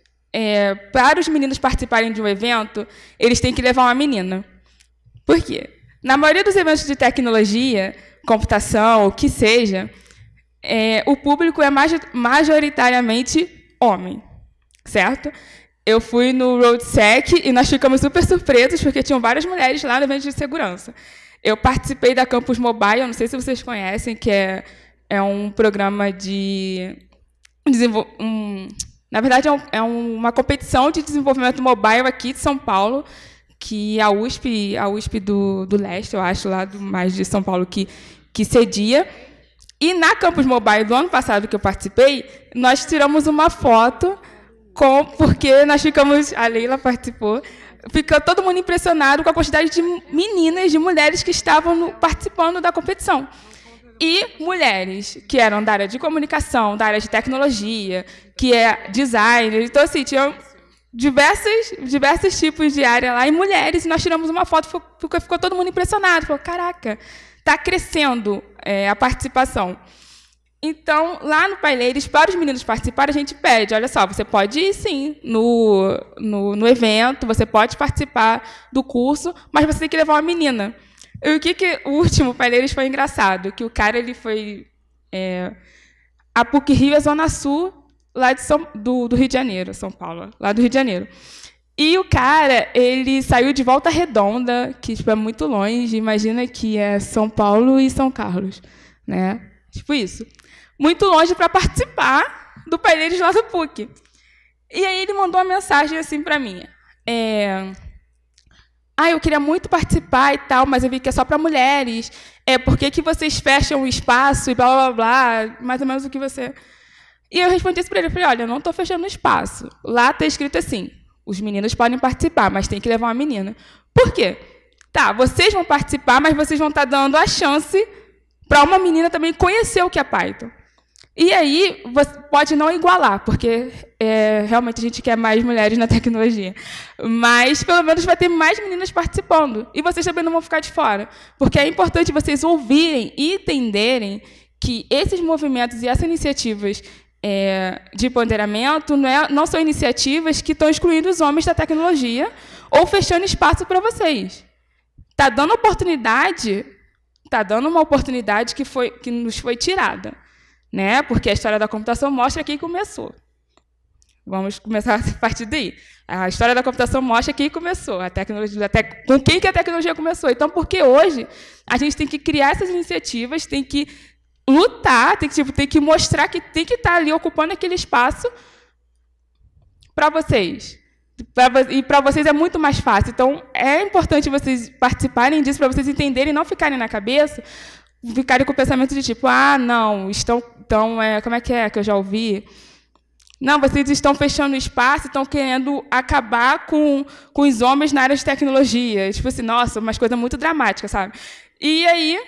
para os meninos participarem de um evento, eles têm que levar uma menina. Por quê? Na maioria dos eventos de tecnologia, computação, o que seja, o público é majoritariamente homem, certo? Eu fui no RoadSec e nós ficamos super surpresos, porque tinham várias mulheres lá no evento de segurança. Eu participei da Campus Mobile, não sei se vocês conhecem, que é um programa de na verdade, é uma competição de desenvolvimento mobile aqui de São Paulo, que a USP do Leste, eu acho, lá mais de São Paulo, que cedia. E na Campus Mobile do ano passado que eu participei, nós tiramos uma foto porque nós ficamos, a Leila participou, ficou todo mundo impressionado com a quantidade de meninas, de mulheres que estavam participando da competição. E mulheres que eram da área de comunicação, da área de tecnologia, que é designer. Então, assim, tinham diversos tipos de área lá, e mulheres, e nós tiramos uma foto, ficou todo mundo impressionado. Falou, caraca, está crescendo a participação. Então, lá no Paileiros, para os meninos participarem, a gente pede, olha só, você pode ir, sim, no evento, você pode participar do curso, mas você tem que levar uma menina. E o último Paileiros foi engraçado, que o cara ele foi... a PUC-Rio é Zona Sul, lá do Rio de Janeiro, São Paulo, lá do Rio de Janeiro. E o cara, ele saiu de Volta Redonda, que tipo, é muito longe, imagina que é São Paulo e São Carlos, né? Tipo isso. Muito longe para participar do Paileiros lá do PUC. E aí ele mandou uma mensagem assim para mim. Eu queria muito participar e tal, mas eu vi que é só para mulheres. por que vocês fecham o espaço e blá, blá, blá, mais ou menos o que você... E eu respondi isso para ele, eu falei, olha, eu não estou fechando o espaço. Lá está escrito assim, os meninos podem participar, mas tem que levar uma menina. Por quê? Tá, vocês vão participar, mas vocês vão estar dando a chance para uma menina também conhecer o que é Python. E aí, você pode não igualar, porque realmente a gente quer mais mulheres na tecnologia. Mas, pelo menos, vai ter mais meninas participando. E vocês também não vão ficar de fora. Porque é importante vocês ouvirem e entenderem que esses movimentos e essas iniciativas de empoderamento não são iniciativas que estão excluindo os homens da tecnologia ou fechando espaço para vocês. Está dando uma oportunidade que nos foi tirada. Né? Porque a história da computação mostra quem começou. Vamos começar a partir daí. A história da computação mostra quem começou, a tecnologia, com quem que a tecnologia começou. Então, porque hoje a gente tem que criar essas iniciativas, tem que lutar, tem que mostrar que tem que estar ali ocupando aquele espaço para vocês. E para vocês é muito mais fácil. Então, é importante vocês participarem disso, para vocês entenderem e não ficarem na cabeça, ficarem com o pensamento de tipo, não, como é que eu já ouvi? Não, vocês estão fechando o espaço, estão querendo acabar com os homens na área de tecnologia. Tipo assim, nossa, umas coisas muito dramáticas, sabe? E aí,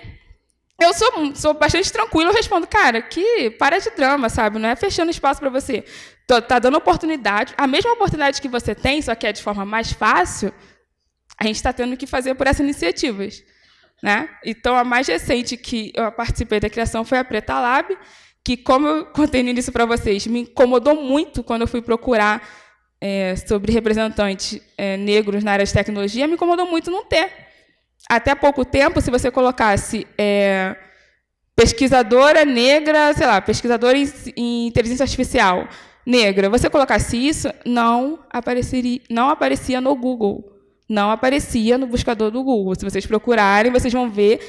eu sou bastante tranquila, eu respondo, cara, para de drama, sabe? Não é fechando espaço para você. Tá dando oportunidade, a mesma oportunidade que você tem, só que é de forma mais fácil, a gente está tendo que fazer por essas iniciativas. Né? Então, a mais recente que eu participei da criação foi a Preta Lab, que, como eu contei no início para vocês, me incomodou muito quando eu fui procurar sobre representantes negros na área de tecnologia, me incomodou muito não ter. Até pouco tempo, se você colocasse pesquisadora negra, sei lá, pesquisadora em inteligência artificial negra, você colocasse isso, não aparecia no Google. Não aparecia no buscador do Google. Se vocês procurarem, vocês vão ver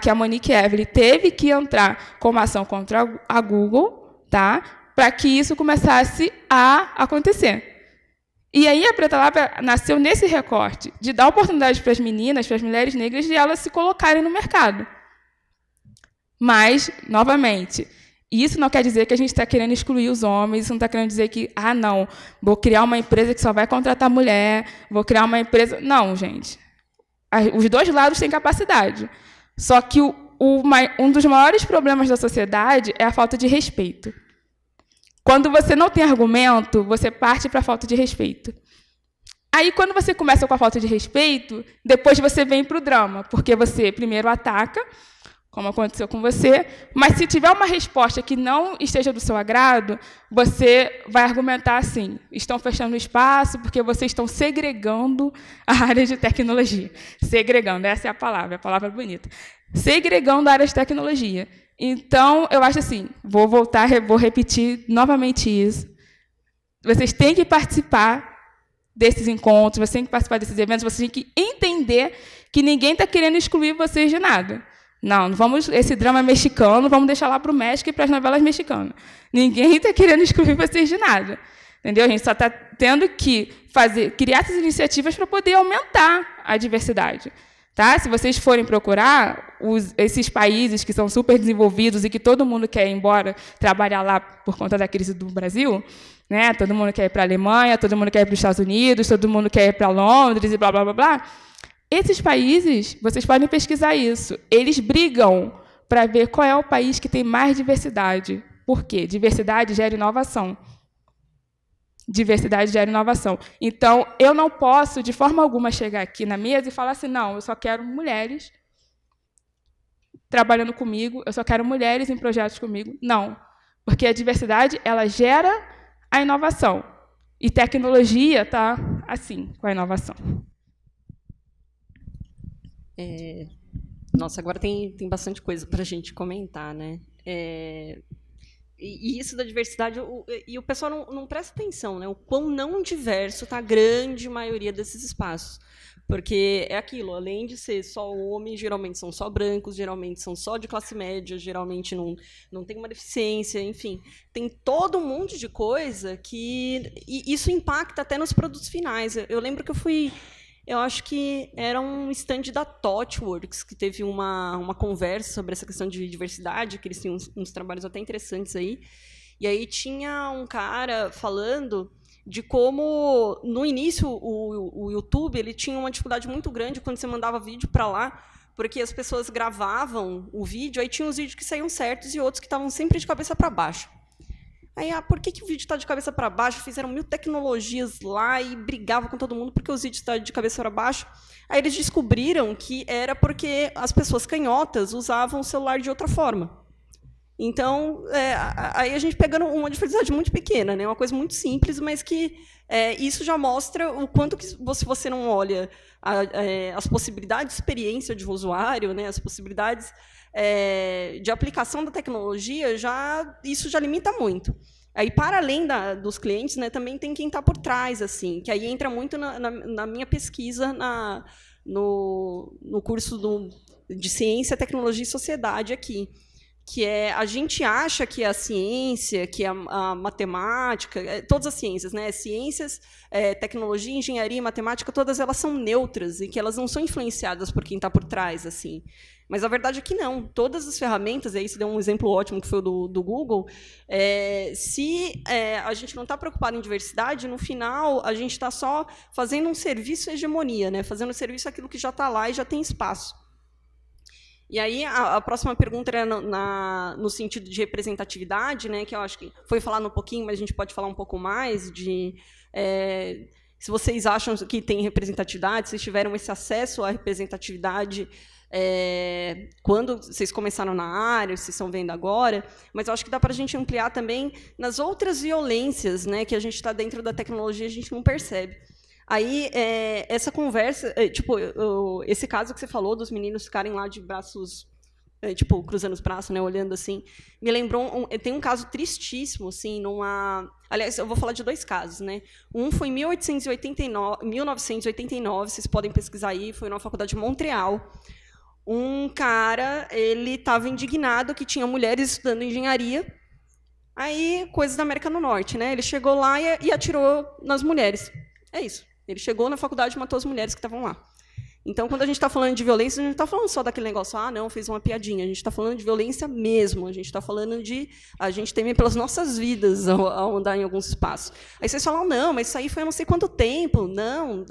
que a Monique Evelyn teve que entrar com uma ação contra a Google, tá? Para que isso começasse a acontecer. E aí a Preta Lab nasceu nesse recorte, de dar oportunidade para as meninas, para as mulheres negras, de elas se colocarem no mercado. Mas, novamente, isso não quer dizer que a gente está querendo excluir os homens, isso não está querendo dizer que, não, vou criar uma empresa que só vai contratar mulher, vou criar uma empresa... Não, gente. Os dois lados têm capacidade. Só que um dos maiores problemas da sociedade é a falta de respeito. Quando você não tem argumento, você parte para a falta de respeito. Aí, quando você começa com a falta de respeito, depois você vem para o drama, porque você primeiro ataca, como aconteceu com você, mas se tiver uma resposta que não esteja do seu agrado, você vai argumentar assim, estão fechando o espaço porque vocês estão segregando a área de tecnologia. Segregando, essa é a palavra bonita. Segregando a área de tecnologia. Então, eu acho assim, vou repetir novamente isso. Vocês têm que participar desses encontros, vocês têm que participar desses eventos, vocês têm que entender que ninguém está querendo excluir vocês de nada. Não vamos, esse drama mexicano, vamos deixar lá para o México e para as novelas mexicanas. Ninguém está querendo excluir vocês de nada. Entendeu? A gente só está tendo que criar essas iniciativas para poder aumentar a diversidade. Tá? Se vocês forem procurar, esses países que são super desenvolvidos e que todo mundo quer ir embora trabalhar lá por conta da crise do Brasil, né? Todo mundo quer ir para a Alemanha, todo mundo quer ir para os Estados Unidos, todo mundo quer ir para Londres e blá, blá, blá, blá. Esses países, vocês podem pesquisar isso, eles brigam para ver qual é o país que tem mais diversidade. Por quê? Diversidade gera inovação. Diversidade gera inovação. Então, eu não posso, de forma alguma, chegar aqui na mesa e falar assim, não, eu só quero mulheres trabalhando comigo, eu só quero mulheres em projetos comigo. Não, porque a diversidade, ela gera a inovação. E tecnologia está assim, com a inovação. Nossa, agora tem bastante coisa para a gente comentar, né? E isso da diversidade, o pessoal não presta atenção, né? O quão não diverso está a grande maioria desses espaços. Porque é aquilo, além de ser só homens, geralmente são só brancos, geralmente são só de classe média, geralmente não tem uma deficiência, enfim. Tem todo um monte de coisa que... E isso impacta até nos produtos finais. Eu lembro que eu fui Eu acho que era um stand da ThoughtWorks, que teve uma conversa sobre essa questão de diversidade, que eles têm uns trabalhos até interessantes aí. E aí tinha um cara falando de como, no início, o YouTube ele tinha uma dificuldade muito grande quando você mandava vídeo para lá, porque as pessoas gravavam o vídeo, aí tinha uns vídeos que saíam certos e outros que estavam sempre de cabeça para baixo. Aí, por que o vídeo está de cabeça para baixo? Fizeram 1000 tecnologias lá e brigavam com todo mundo porque os vídeos estavam de cabeça para baixo. Aí eles descobriram que era porque as pessoas canhotas usavam o celular de outra forma. Então, aí a gente pegando uma diversidade muito pequena, né? Uma coisa muito simples, mas que isso já mostra o quanto que, se você não olha as possibilidades de experiência de usuário, né? As possibilidades de aplicação da tecnologia, isso já limita muito. Aí, para além dos clientes, né, também tem quem está por trás, assim, que aí entra muito na minha pesquisa no curso de Ciência, Tecnologia e Sociedade aqui, que a gente acha que a ciência, que a matemática, todas as ciências, né, ciências, tecnologia, engenharia e matemática, todas elas são neutras e que elas não são influenciadas por quem está por trás, assim. Mas a verdade é que não. Todas as ferramentas, aí você deu um exemplo ótimo que foi o do Google, se a gente não está preocupado em diversidade, no final a gente está só fazendo um serviço à hegemonia, né, fazendo serviço àquilo que já está lá e já tem espaço. E aí a próxima pergunta era no sentido de representatividade, né, que eu acho que foi falado um pouquinho, mas a gente pode falar um pouco mais de se vocês acham que tem representatividade, se tiveram esse acesso à representatividade quando vocês começaram na área, vocês estão vendo agora, mas eu acho que dá para a gente ampliar também nas outras violências, né, que a gente está dentro da tecnologia e a gente não percebe. Aí, essa conversa, tipo, esse caso que você falou dos meninos ficarem lá de braços, tipo, cruzando os braços, né, olhando assim, me lembrou, tem um caso tristíssimo, assim, aliás, eu vou falar de 2 casos, né? Um foi em 1989, vocês podem pesquisar aí, foi na Faculdade de Montreal. Um cara, ele estava indignado que tinha mulheres estudando engenharia, aí, coisas da América do Norte, né? Ele chegou lá e atirou nas mulheres. É isso. Ele chegou na faculdade e matou as mulheres que estavam lá. Então, quando a gente está falando de violência, a gente não está falando só daquele negócio, não, fez uma piadinha. A gente está falando de violência mesmo. A gente está falando de a gente temer pelas nossas vidas ao andar em alguns espaços. Aí vocês falam, não, mas isso aí foi há não sei quanto tempo. Não.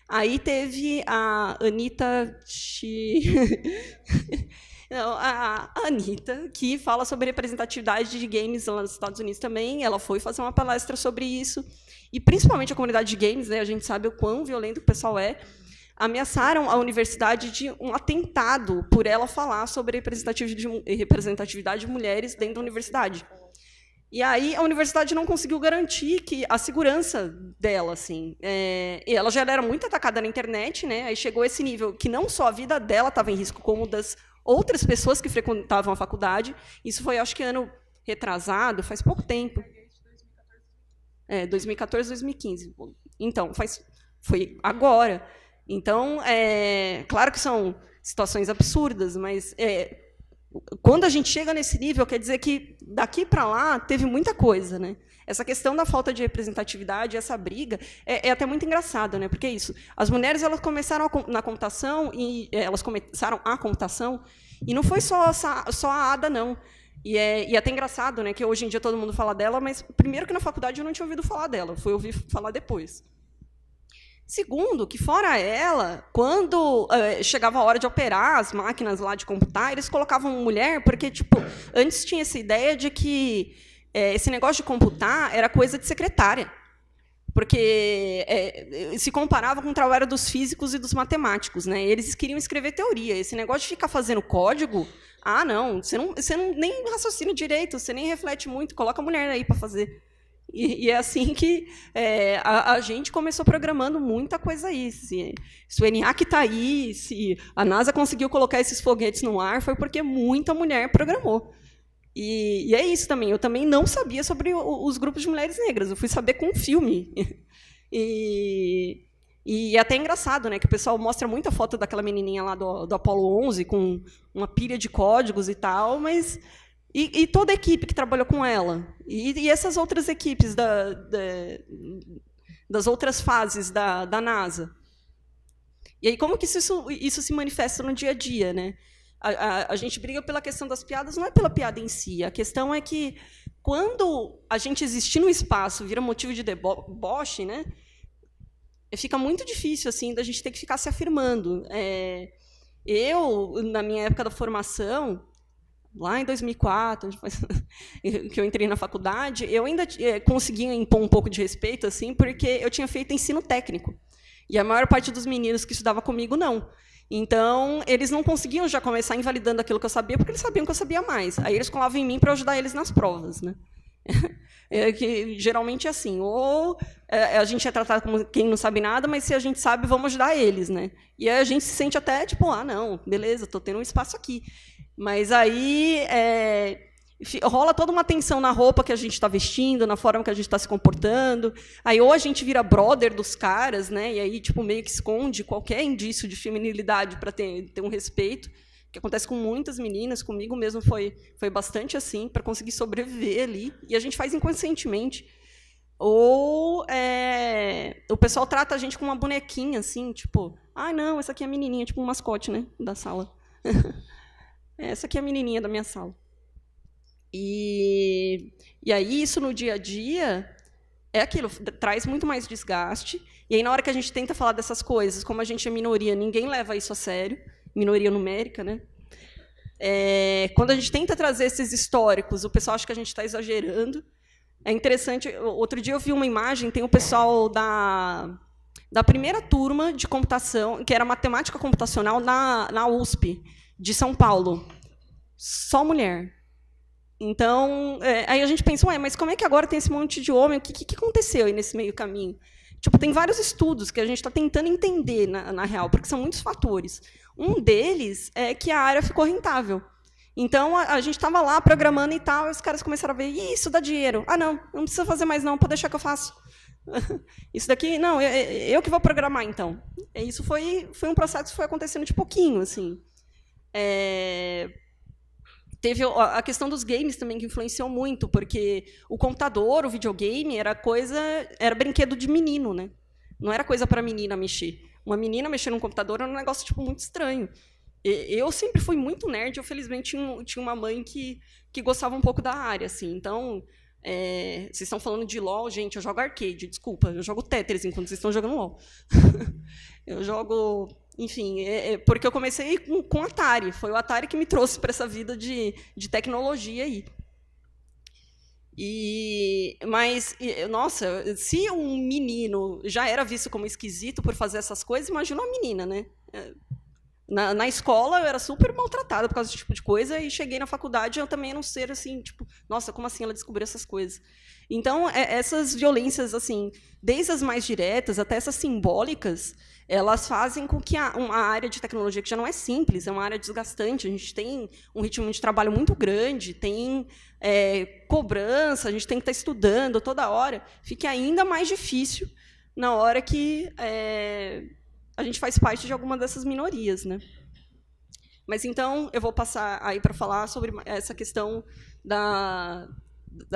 Aí teve a Anitta... Não, a Anitta, que fala sobre representatividade de games lá nos Estados Unidos também. Ela foi fazer uma palestra sobre isso. E, principalmente, a comunidade de games, né, a gente sabe o quão violento o pessoal ameaçaram a universidade de um atentado por ela falar sobre representatividade de mulheres dentro da universidade. E aí a universidade não conseguiu garantir a segurança dela. Assim. E ela já era muito atacada na internet, né, aí chegou a esse nível que não só a vida dela estava em risco, como das outras pessoas que frequentavam a faculdade. Isso foi, acho que, ano retrasado, faz pouco tempo. 2014, 2015. Então, foi agora. Então, claro que são situações absurdas, mas quando a gente chega nesse nível, quer dizer que daqui para lá teve muita coisa, né? Essa questão da falta de representatividade, essa briga, é até muito engraçado, né? Porque é isso. As mulheres elas começaram na computação e elas começaram a computação e não foi só a Ada, não. E é até engraçado, né, que hoje em dia todo mundo fala dela, mas, primeiro, que na faculdade eu não tinha ouvido falar dela, fui ouvir falar depois. Segundo, que, fora ela, quando chegava a hora de operar as máquinas lá de computar, eles colocavam mulher, porque, tipo, antes tinha essa ideia de que esse negócio de computar era coisa de secretária. Porque se comparava com o trabalho dos físicos e dos matemáticos, né? Eles queriam escrever teoria. Esse negócio de ficar fazendo código, não, você não nem raciocina direito, você nem reflete muito, coloca a mulher aí para fazer. E é assim que a gente começou programando muita coisa aí. Se o ENIAC está aí, se a NASA conseguiu colocar esses foguetes no ar, foi porque muita mulher programou. E é isso também. Eu também não sabia sobre os grupos de mulheres negras. Eu fui saber com um filme. E é até engraçado, né, que o pessoal mostra muita foto daquela menininha lá do Apollo 11 com uma pilha de códigos e tal, mas e toda a equipe que trabalhou com ela e essas outras equipes das outras fases da NASA. E aí, como que isso se manifesta no dia a dia, né? A gente briga pela questão das piadas, não é pela piada em si. A questão é que, quando a gente existir no espaço vira motivo de deboche, né, fica muito difícil assim, da gente ter que ficar se afirmando. Eu, na minha época da formação, lá em 2004, que eu entrei na faculdade, eu ainda conseguia impor um pouco de respeito, assim, porque eu tinha feito ensino técnico. E a maior parte dos meninos que estudava comigo, não. Então, eles não conseguiam já começar invalidando aquilo que eu sabia, porque eles sabiam que eu sabia mais. Aí eles colavam em mim para ajudar eles nas provas, né? Que geralmente é assim, ou a gente é tratado como quem não sabe nada, mas se a gente sabe, vamos ajudar eles, né? E aí a gente se sente até tipo, não, beleza, estou tendo um espaço aqui. Mas aí rola toda uma tensão na roupa que a gente está vestindo, na forma que a gente está se comportando. Aí ou a gente vira brother dos caras, né? E aí tipo meio que esconde qualquer indício de feminilidade para ter um respeito, que acontece com muitas meninas, comigo mesmo foi bastante assim, para conseguir sobreviver ali. E a gente faz inconscientemente. Ou o pessoal trata a gente como uma bonequinha, assim, tipo, não, essa aqui é a menininha, tipo um mascote, né, da sala. Essa aqui é a menininha da minha sala. E aí, isso no dia a dia é aquilo, traz muito mais desgaste. E aí, na hora que a gente tenta falar dessas coisas, como a gente é minoria, ninguém leva isso a sério, minoria numérica, né? Quando a gente tenta trazer esses históricos, o pessoal acha que a gente está exagerando. É interessante, outro dia eu vi uma imagem, tem o pessoal da primeira turma de computação, que era matemática computacional na USP, de São Paulo. Só mulher. Então, aí a gente pensa, mas como é que agora tem esse monte de homem? O que aconteceu aí nesse meio caminho? Tipo, tem vários estudos que a gente está tentando entender, na real, porque são muitos fatores. Um deles é que a área ficou rentável. Então, a gente estava lá programando e tal, e os caras começaram a ver, isso dá dinheiro. Não precisa fazer mais não, pode deixar que eu faço. Isso daqui, não, eu que vou programar, então. Isso foi um processo que foi acontecendo de pouquinho, assim. Teve a questão dos games também, que influenciou muito, porque o computador, o videogame, era brinquedo de menino, né? Não era coisa para menina mexer. Uma menina mexer num computador era um negócio tipo, muito estranho. Eu sempre fui muito nerd, eu felizmente tinha uma mãe que gostava um pouco da área, assim. Então, vocês estão falando de LOL, gente, eu jogo arcade, desculpa, eu jogo Tetris enquanto vocês estão jogando LOL. Eu jogo, enfim, porque eu comecei com Atari, foi o Atari que me trouxe para essa vida de tecnologia aí. Mas, nossa, se um menino já era visto como esquisito por fazer essas coisas, imagina uma menina, né? Na escola eu era super maltratada por causa desse tipo de coisa, e cheguei na faculdade eu também não ser assim, tipo, nossa, como assim ela descobriu essas coisas? Então, essas violências, assim, desde as mais diretas até essas simbólicas, elas fazem com que uma área de tecnologia que já não é simples, é uma área desgastante, a gente tem um ritmo de trabalho muito grande, tem cobrança, a gente tem que estar estudando toda hora, fique ainda mais difícil na hora que a gente faz parte de alguma dessas minorias, né? Mas, então, eu vou passar aí para falar sobre essa questão da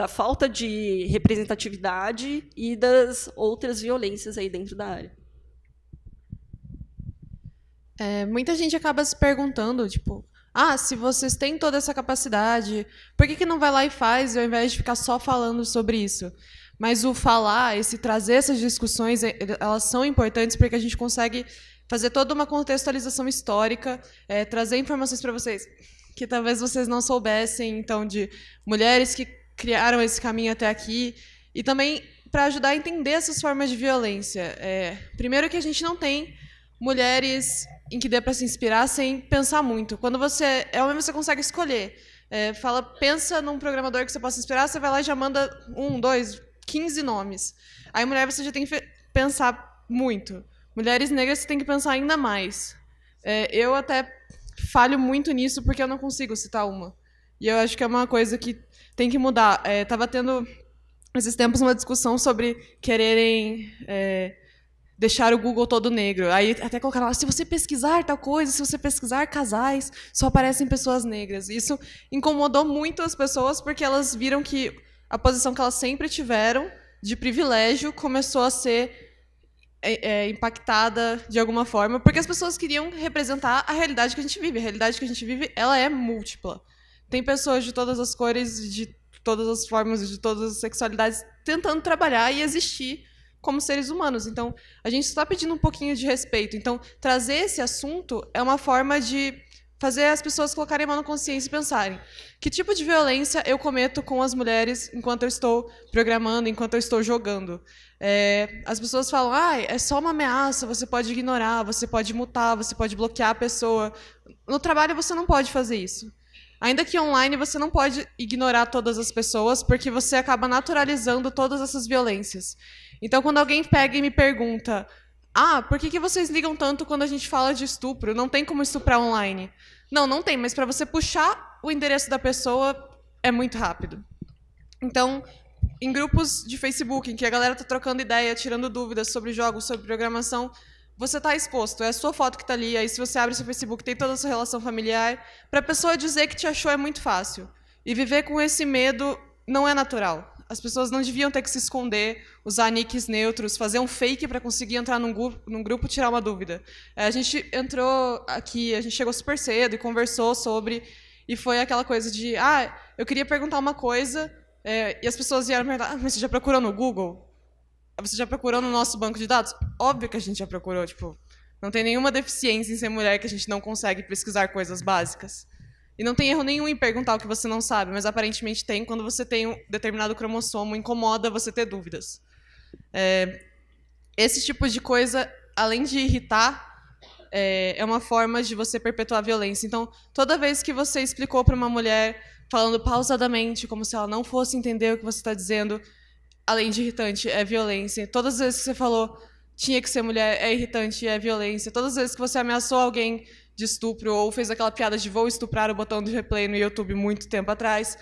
falta de representatividade e das outras violências aí dentro da área. Muita gente acaba se perguntando, tipo, se vocês têm toda essa capacidade, por que não vai lá e faz, ao invés de ficar só falando sobre isso? Mas o falar, trazer essas discussões, elas são importantes porque a gente consegue fazer toda uma contextualização histórica, trazer informações para vocês que talvez vocês não soubessem, então, de mulheres que criaram esse caminho até aqui, e também para ajudar a entender essas formas de violência. Primeiro que a gente não tem mulheres em que dê para se inspirar sem pensar muito. Quando você é homem, você consegue escolher. Pensa num programador que você possa inspirar, você vai lá e já manda 1, 2, 15 nomes. Aí, mulher, você já tem que pensar muito. Mulheres negras, você tem que pensar ainda mais. Eu até falho muito nisso porque eu não consigo citar uma. E eu acho que é uma coisa que tem que mudar. Estava tendo, esses tempos, uma discussão sobre quererem deixar o Google todo negro. Aí até colocaram lá, se você pesquisar tal coisa, se você pesquisar casais, só aparecem pessoas negras. Isso incomodou muito as pessoas porque elas viram que a posição que elas sempre tiveram de privilégio começou a ser impactada de alguma forma, porque as pessoas queriam representar a realidade que a gente vive. A realidade que a gente vive, ela é múltipla. Tem pessoas de todas as cores, de todas as formas, de todas as sexualidades, tentando trabalhar e existir como seres humanos. Então, a gente está pedindo um pouquinho de respeito. Então, trazer esse assunto é uma forma de fazer as pessoas colocarem a mão na consciência e pensarem: que tipo de violência eu cometo com as mulheres enquanto eu estou programando, enquanto eu estou jogando? As pessoas falam: é só uma ameaça, você pode ignorar, você pode mutar, você pode bloquear a pessoa. No trabalho você não pode fazer isso. Ainda que online você não pode ignorar todas as pessoas, porque você acaba naturalizando todas essas violências. Então, quando alguém pega e me pergunta: por que vocês ligam tanto quando a gente fala de estupro? Não tem como estuprar online. Não tem, mas para você puxar o endereço da pessoa é muito rápido. Então, em grupos de Facebook, em que a galera está trocando ideia, tirando dúvidas sobre jogos, sobre programação, você está exposto. É a sua foto que está ali, aí se você abre seu Facebook, tem toda a sua relação familiar. Para a pessoa dizer que te achou é muito fácil. E viver com esse medo não é natural. As pessoas não deviam ter que se esconder, usar nicks neutros, fazer um fake para conseguir entrar num grupo e tirar uma dúvida. A gente entrou aqui, a gente chegou super cedo e conversou sobre, e foi aquela coisa de: eu queria perguntar uma coisa, e as pessoas vieram perguntar: mas você já procurou no Google? Você já procurou no nosso banco de dados? Óbvio que a gente já procurou, não tem nenhuma deficiência em ser mulher que a gente não consegue pesquisar coisas básicas. E não tem erro nenhum em perguntar o que você não sabe, mas aparentemente tem quando você tem um determinado cromossomo, incomoda você ter dúvidas. Esse tipo de coisa, além de irritar, é uma forma de você perpetuar a violência. Então, toda vez que você explicou para uma mulher, falando pausadamente, como se ela não fosse entender o que você está dizendo, além de irritante, é violência. Todas as vezes que você falou tinha que ser mulher, é irritante, é violência. Todas as vezes que você ameaçou alguém de estupro ou fez aquela piada de vou estuprar o botão de replay no YouTube muito tempo atrás,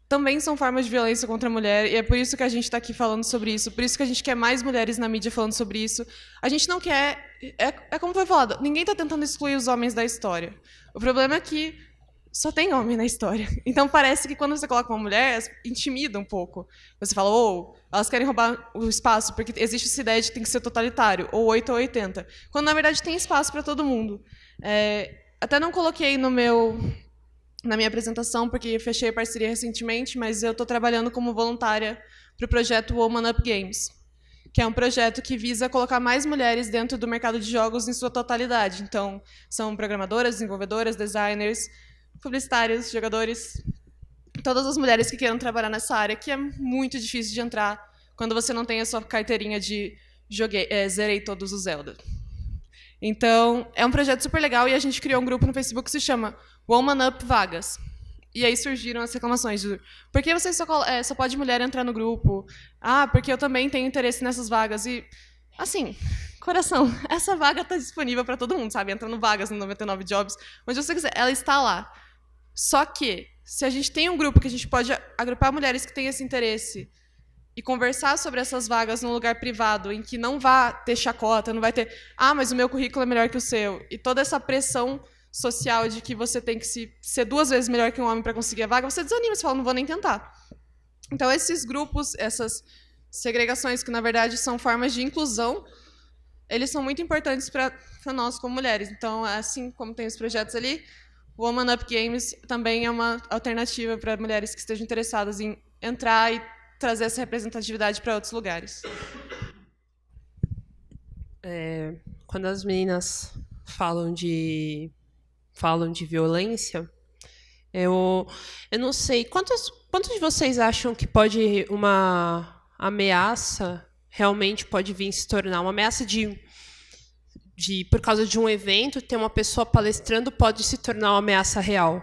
também são formas de violência contra a mulher, e é por isso que a gente está aqui falando sobre isso, por isso que a gente quer mais mulheres na mídia falando sobre isso. A gente não quer... É como foi falado, ninguém está tentando excluir os homens da história. O problema é que só tem homem na história. Então parece que quando você coloca uma mulher, intimida um pouco. Você fala: elas querem roubar o espaço, porque existe essa ideia de que tem que ser totalitário, ou 8 ou 80. Quando, na verdade, tem espaço para todo mundo. Até não coloquei na minha apresentação, porque fechei a parceria recentemente, mas eu estou trabalhando como voluntária para o projeto Woman Up Games, que é um projeto que visa colocar mais mulheres dentro do mercado de jogos em sua totalidade. Então, são programadoras, desenvolvedoras, designers, publicitários, jogadores, todas as mulheres que queiram trabalhar nessa área, que é muito difícil de entrar quando você não tem a sua carteirinha de zerei todos os Zelda. Então, é um projeto super legal, e a gente criou um grupo no Facebook que se chama Woman Up Vagas. E aí surgiram as reclamações de: por que você só pode mulher entrar no grupo? Porque eu também tenho interesse nessas vagas. E, assim, coração, essa vaga está disponível para todo mundo, sabe? Entra no Vagas, no 99 Jobs, onde você quiser, ela está lá. Só que, se a gente tem um grupo que a gente pode agrupar mulheres que têm esse interesse e conversar sobre essas vagas num lugar privado, em que não vai ter chacota, não vai ter: mas o meu currículo é melhor que o seu, e toda essa pressão social de que você tem que ser 2 vezes melhor que um homem para conseguir a vaga, você desanima, você fala: não vou nem tentar. Então, esses grupos, essas segregações, que na verdade são formas de inclusão, eles são muito importantes para nós como mulheres. Então, assim como tem os projetos ali, o Woman Up Games também é uma alternativa para mulheres que estejam interessadas em entrar e trazer essa representatividade para outros lugares. Quando as meninas falam de violência, eu não sei, quantos de vocês acham que uma ameaça realmente pode vir se tornar uma ameaça por causa de um evento, ter uma pessoa palestrando pode se tornar uma ameaça real?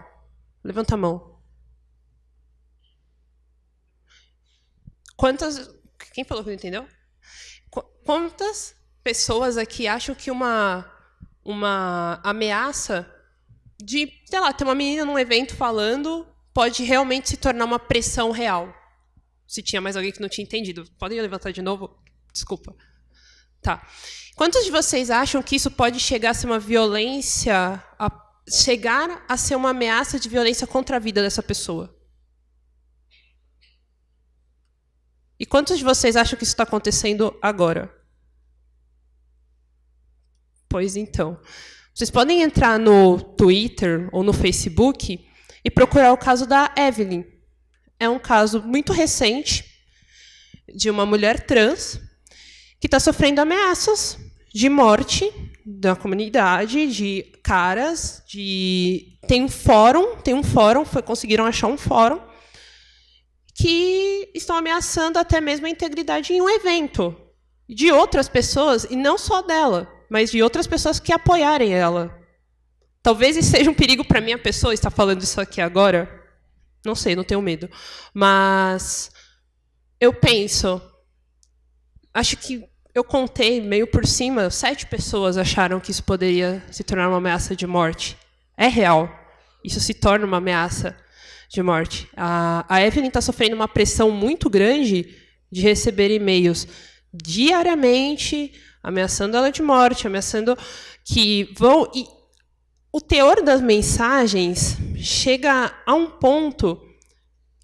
Levanta a mão. Quem falou que não entendeu? Quantas pessoas aqui acham que uma ameaça de, sei lá, ter uma menina num evento falando pode realmente se tornar uma pressão real? Se tinha mais alguém que não tinha entendido. Podem levantar de novo? Desculpa. Tá. Quantos de vocês acham que isso pode chegar a ser uma violência, chegar a ser uma ameaça de violência contra a vida dessa pessoa? E quantos de vocês acham que isso está acontecendo agora? Pois então. Vocês podem entrar no Twitter ou no Facebook e procurar o caso da Evelyn. É um caso muito recente de uma mulher trans que está sofrendo ameaças de morte da comunidade, de caras, tem um fórum, conseguiram achar um fórum que estão ameaçando até mesmo a integridade em um evento de outras pessoas, e não só dela, mas de outras pessoas que apoiarem ela. Talvez isso seja um perigo para mim, a pessoa estar falando isso aqui agora. Não sei, não tenho medo. Mas eu penso, acho que eu contei meio por cima, 7 pessoas acharam que isso poderia se tornar uma ameaça de morte. É real. Isso se torna uma ameaça de morte. A Evelyn está sofrendo uma pressão muito grande de receber e-mails diariamente, ameaçando ela de morte, ameaçando que vão... E o teor das mensagens chega a um ponto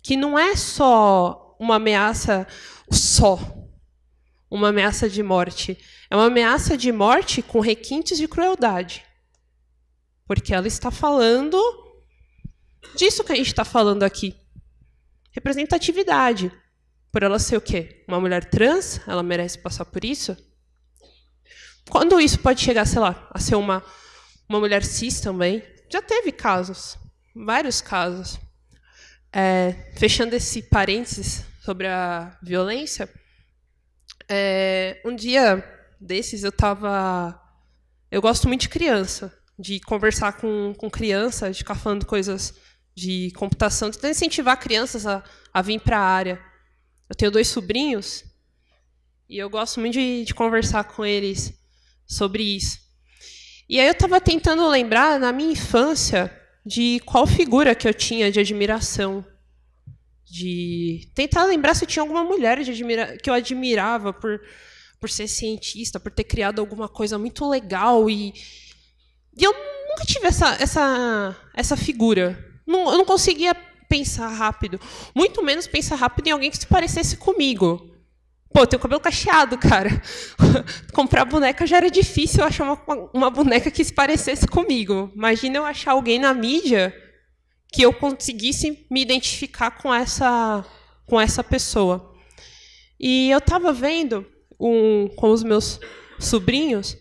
que não é só uma ameaça de morte. É uma ameaça de morte com requintes de crueldade. Porque ela está falando disso que a gente está falando aqui. Representatividade. Por ela ser o quê? Uma mulher trans? Ela merece passar por isso? Quando isso pode chegar, sei lá, a ser uma mulher cis também? Já teve casos. Vários casos. Fechando esse parênteses sobre a violência, um dia desses eu gosto muito de criança, de conversar com criança, de ficar falando coisas de computação, de incentivar crianças a vir para a área. Eu tenho 2 sobrinhos e eu gosto muito de conversar com eles sobre isso. E aí eu estava tentando lembrar, na minha infância, de qual figura que eu tinha de admiração. De tentar lembrar se eu tinha alguma mulher que eu admirava por ser cientista, por ter criado alguma coisa muito legal. E eu nunca tive essa figura. Eu não conseguia pensar rápido. Muito menos pensar rápido em alguém que se parecesse comigo. Pô, eu tenho cabelo cacheado, cara. Comprar boneca já era difícil eu achar uma boneca que se parecesse comigo. Imagina eu achar alguém na mídia que eu conseguisse me identificar com essa pessoa. E eu estava vendo com os meus sobrinhos,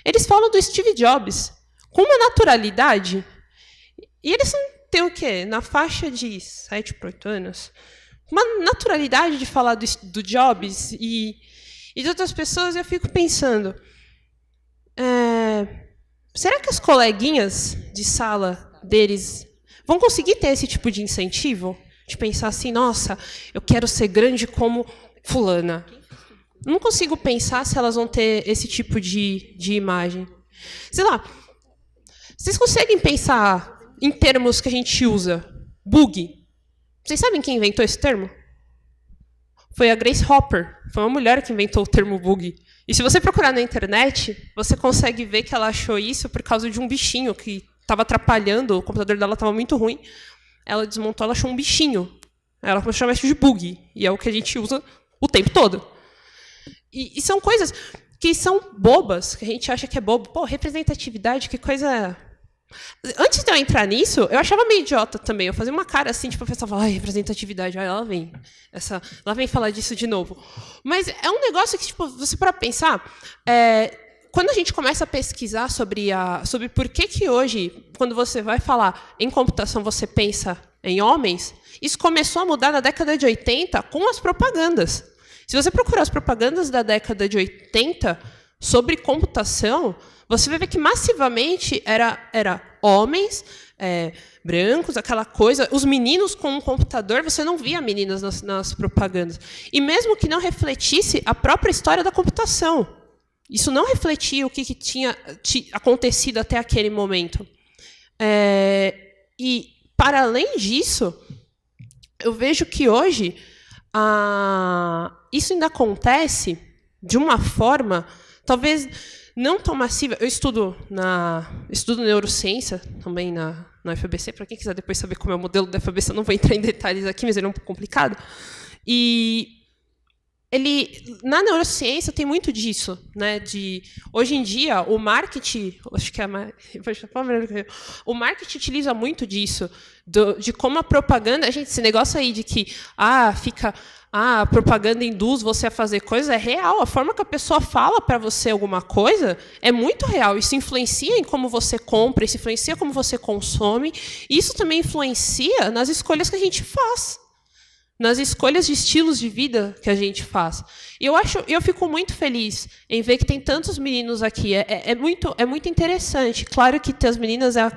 eles falam do Steve Jobs com uma naturalidade. E eles têm o quê? Na faixa de 7 para 8 anos. Uma naturalidade de falar do Jobs e de outras pessoas. Eu fico pensando, será que as coleguinhas de sala deles vão conseguir ter esse tipo de incentivo? De pensar assim, nossa, eu quero ser grande como fulana. Não consigo pensar se elas vão ter esse tipo de imagem. Sei lá, vocês conseguem pensar em termos que a gente usa? Bug. Vocês sabem quem inventou esse termo? Foi a Grace Hopper. Foi uma mulher que inventou o termo bug. E se você procurar na internet, você consegue ver que ela achou isso por causa de um bichinho que estava atrapalhando, o computador dela estava muito ruim. Ela desmontou, ela achou um bichinho. Ela começou a chamar isso de bug. E é o que a gente usa o tempo todo. E são coisas que são bobas, que a gente acha que é bobo. Pô, representatividade, que coisa... Antes de eu entrar nisso, eu achava meio idiota também. Eu fazia uma cara assim, tipo, a pessoa fala, ai, representatividade, aí ela vem. Ela vem falar disso de novo. Mas é um negócio que, tipo, você para pensar, quando a gente começa a pesquisar sobre por que hoje, quando você vai falar em computação, você pensa em homens, isso começou a mudar na década de 80 com as propagandas. Se você procurar as propagandas da década de 80 sobre computação, você vai ver que massivamente era homens brancos, aquela coisa. Os meninos com um computador, você não via meninas nas propagandas. E mesmo que não refletisse a própria história da computação. Isso não refletia o que tinha acontecido até aquele momento. E, para além disso, eu vejo que hoje isso ainda acontece de uma forma, talvez não tão massiva. Eu estudo neurociência também na UFABC. Para quem quiser depois saber como é o modelo da UFABC, eu não vou entrar em detalhes aqui, mas ele é um pouco complicado. E na neurociência tem muito disso, né? Hoje em dia o marketing, acho que o marketing utiliza muito disso, de como a propaganda, esse negócio aí de que a propaganda induz você a fazer coisas, é real. A forma que a pessoa fala para você alguma coisa é muito real. Isso influencia em como você compra, isso influencia como você consome, e isso também influencia nas escolhas que a gente faz, nas escolhas de estilos de vida que a gente faz. E eu fico muito feliz em ver que tem tantos meninos aqui. É muito interessante. Claro que ter as meninas é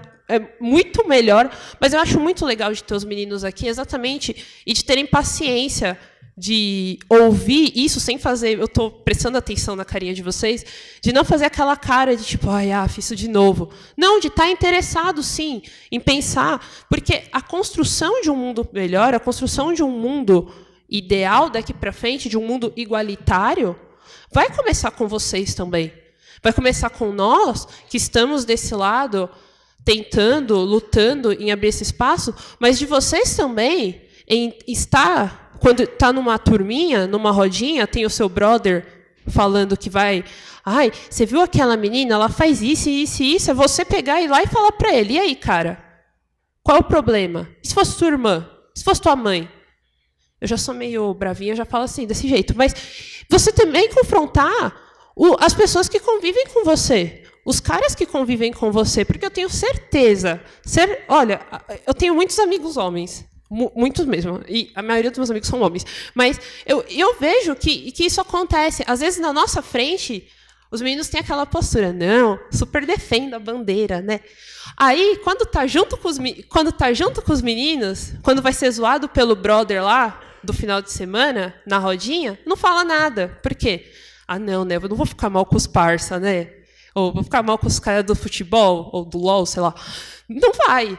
muito melhor, mas eu acho muito legal de ter os meninos aqui, exatamente, e de terem paciência de ouvir isso sem fazer... Eu estou prestando atenção na carinha de vocês, de não fazer aquela cara de tipo, fiz isso de novo. Não, de estar interessado, sim, em pensar. Porque a construção de um mundo melhor, a construção de um mundo ideal daqui para frente, de um mundo igualitário, vai começar com vocês também. Vai começar com nós, que estamos desse lado, tentando, lutando em abrir esse espaço, mas de vocês também, em estar... Quando está numa turminha, numa rodinha, tem o seu brother falando que vai... você viu aquela menina? Ela faz isso, isso e isso. É você pegar e ir lá e falar para ele. E aí, cara? Qual é o problema? E se fosse tua irmã? E se fosse tua mãe? Eu já sou meio bravinha, eu já falo assim, desse jeito. Mas você também confrontar as pessoas que convivem com você. Os caras que convivem com você. Porque eu tenho certeza... Olha, eu tenho muitos amigos homens. Muitos mesmo, e a maioria dos meus amigos são homens. Mas eu vejo que isso acontece. Às vezes, na nossa frente, os meninos têm aquela postura, não, super defendo a bandeira, né? Aí, quando tá junto com os meninos, quando vai ser zoado pelo brother lá, do final de semana, na rodinha, não fala nada. Por quê? Não, né? Eu não vou ficar mal com os parça, né? Ou vou ficar mal com os caras do futebol, ou do LOL, sei lá. Não vai.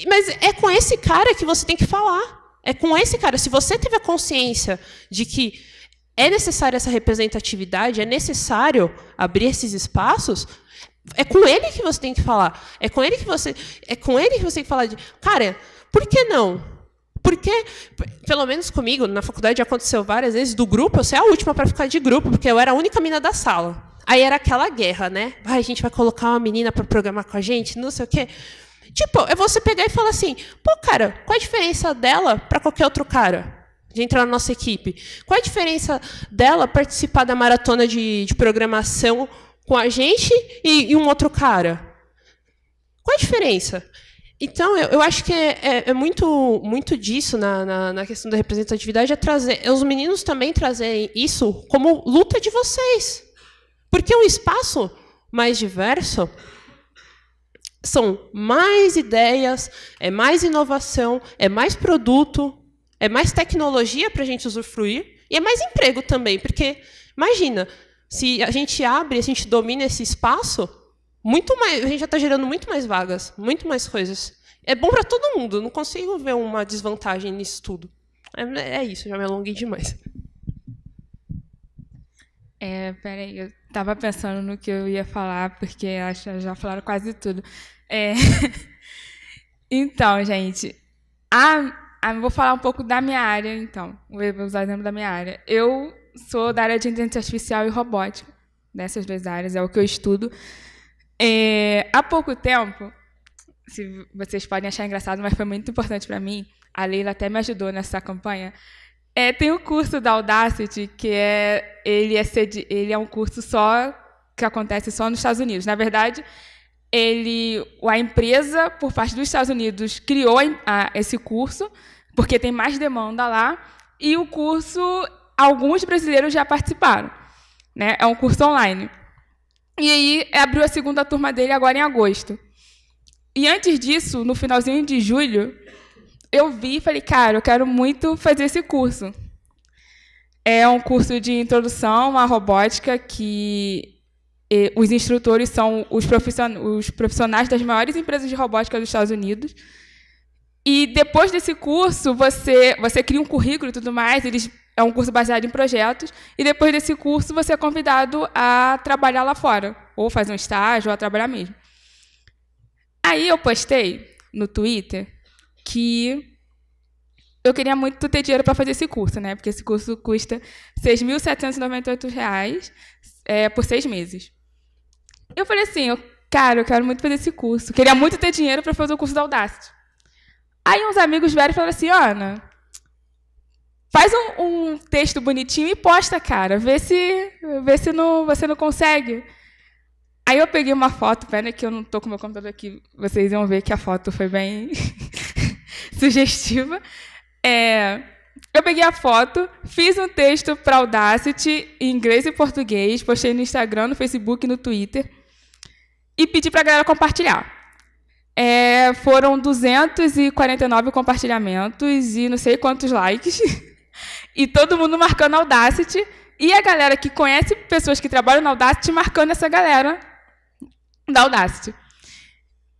Mas é com esse cara que você tem que falar. É com esse cara. Se você tiver consciência de que é necessária essa representatividade, é necessário abrir esses espaços, é com ele que você tem que falar. É com ele que você tem que falar de, cara, por que não? Porque, pelo menos comigo, na faculdade aconteceu várias vezes, do grupo, eu ser a última para ficar de grupo, porque eu era a única menina da sala. Aí era aquela guerra, né? A gente vai colocar uma menina para programar com a gente, não sei o quê. Tipo, é você pegar e falar assim, pô, cara, qual a diferença dela para qualquer outro cara de entrar na nossa equipe? Qual a diferença dela participar da maratona de programação com a gente e um outro cara? Qual a diferença? Então, eu acho que é muito disso na questão da representatividade, os meninos também trazerem isso como luta de vocês. Porque um espaço mais diverso... São mais ideias, é mais inovação, é mais produto, é mais tecnologia para a gente usufruir e é mais emprego também. Porque, imagina, se a gente abre, a gente domina esse espaço, a gente já está gerando muito mais vagas, muito mais coisas. É bom para todo mundo, não consigo ver uma desvantagem nisso tudo. É isso, já me alonguei demais. Peraí, eu estava pensando no que eu ia falar, porque acho que já falaram quase tudo. Então, gente, vou falar um pouco da minha área, então. Vou usar o exemplo da minha área. Eu sou da área de inteligência artificial e robótica. Dessas duas áreas, é o que eu estudo. Há pouco tempo, se vocês podem achar engraçado, mas foi muito importante para mim, a Leila até me ajudou nessa campanha. Tem um curso da Audacity que ele é um curso que acontece só nos Estados Unidos. Na verdade, a empresa, por parte dos Estados Unidos, criou esse curso, porque tem mais demanda lá, e o curso, alguns brasileiros já participaram, né? É um curso online. E aí abriu a segunda turma dele agora em agosto. E antes disso, no finalzinho de julho, eu vi e falei, cara, eu quero muito fazer esse curso. É um curso de introdução à robótica que os instrutores são os profissionais das maiores empresas de robótica dos Estados Unidos. E depois desse curso, você cria um currículo e tudo mais, é um curso baseado em projetos, e depois desse curso você é convidado a trabalhar lá fora, ou fazer um estágio, ou a trabalhar mesmo. Aí eu postei no Twitter que eu queria muito ter dinheiro para fazer esse curso, né? Porque esse curso custa R$ 6.798 por 6 meses. Eu falei assim, cara, eu quero muito fazer esse curso. Queria muito ter dinheiro para fazer o curso da Audacity. Aí uns amigos vieram e falaram assim, Ana, faz um texto bonitinho e posta, cara. Vê se você não consegue. Aí eu peguei uma foto, pena que eu não estou com o meu computador aqui, vocês iam ver que a foto foi bem sugestiva. Eu peguei a foto, fiz um texto para Audacity em inglês e português, postei no Instagram, no Facebook e no Twitter e pedi para a galera compartilhar. Foram 249 compartilhamentos e não sei quantos likes. E todo mundo marcando a Audacity. E a galera que conhece pessoas que trabalham na Audacity marcando essa galera da Audacity.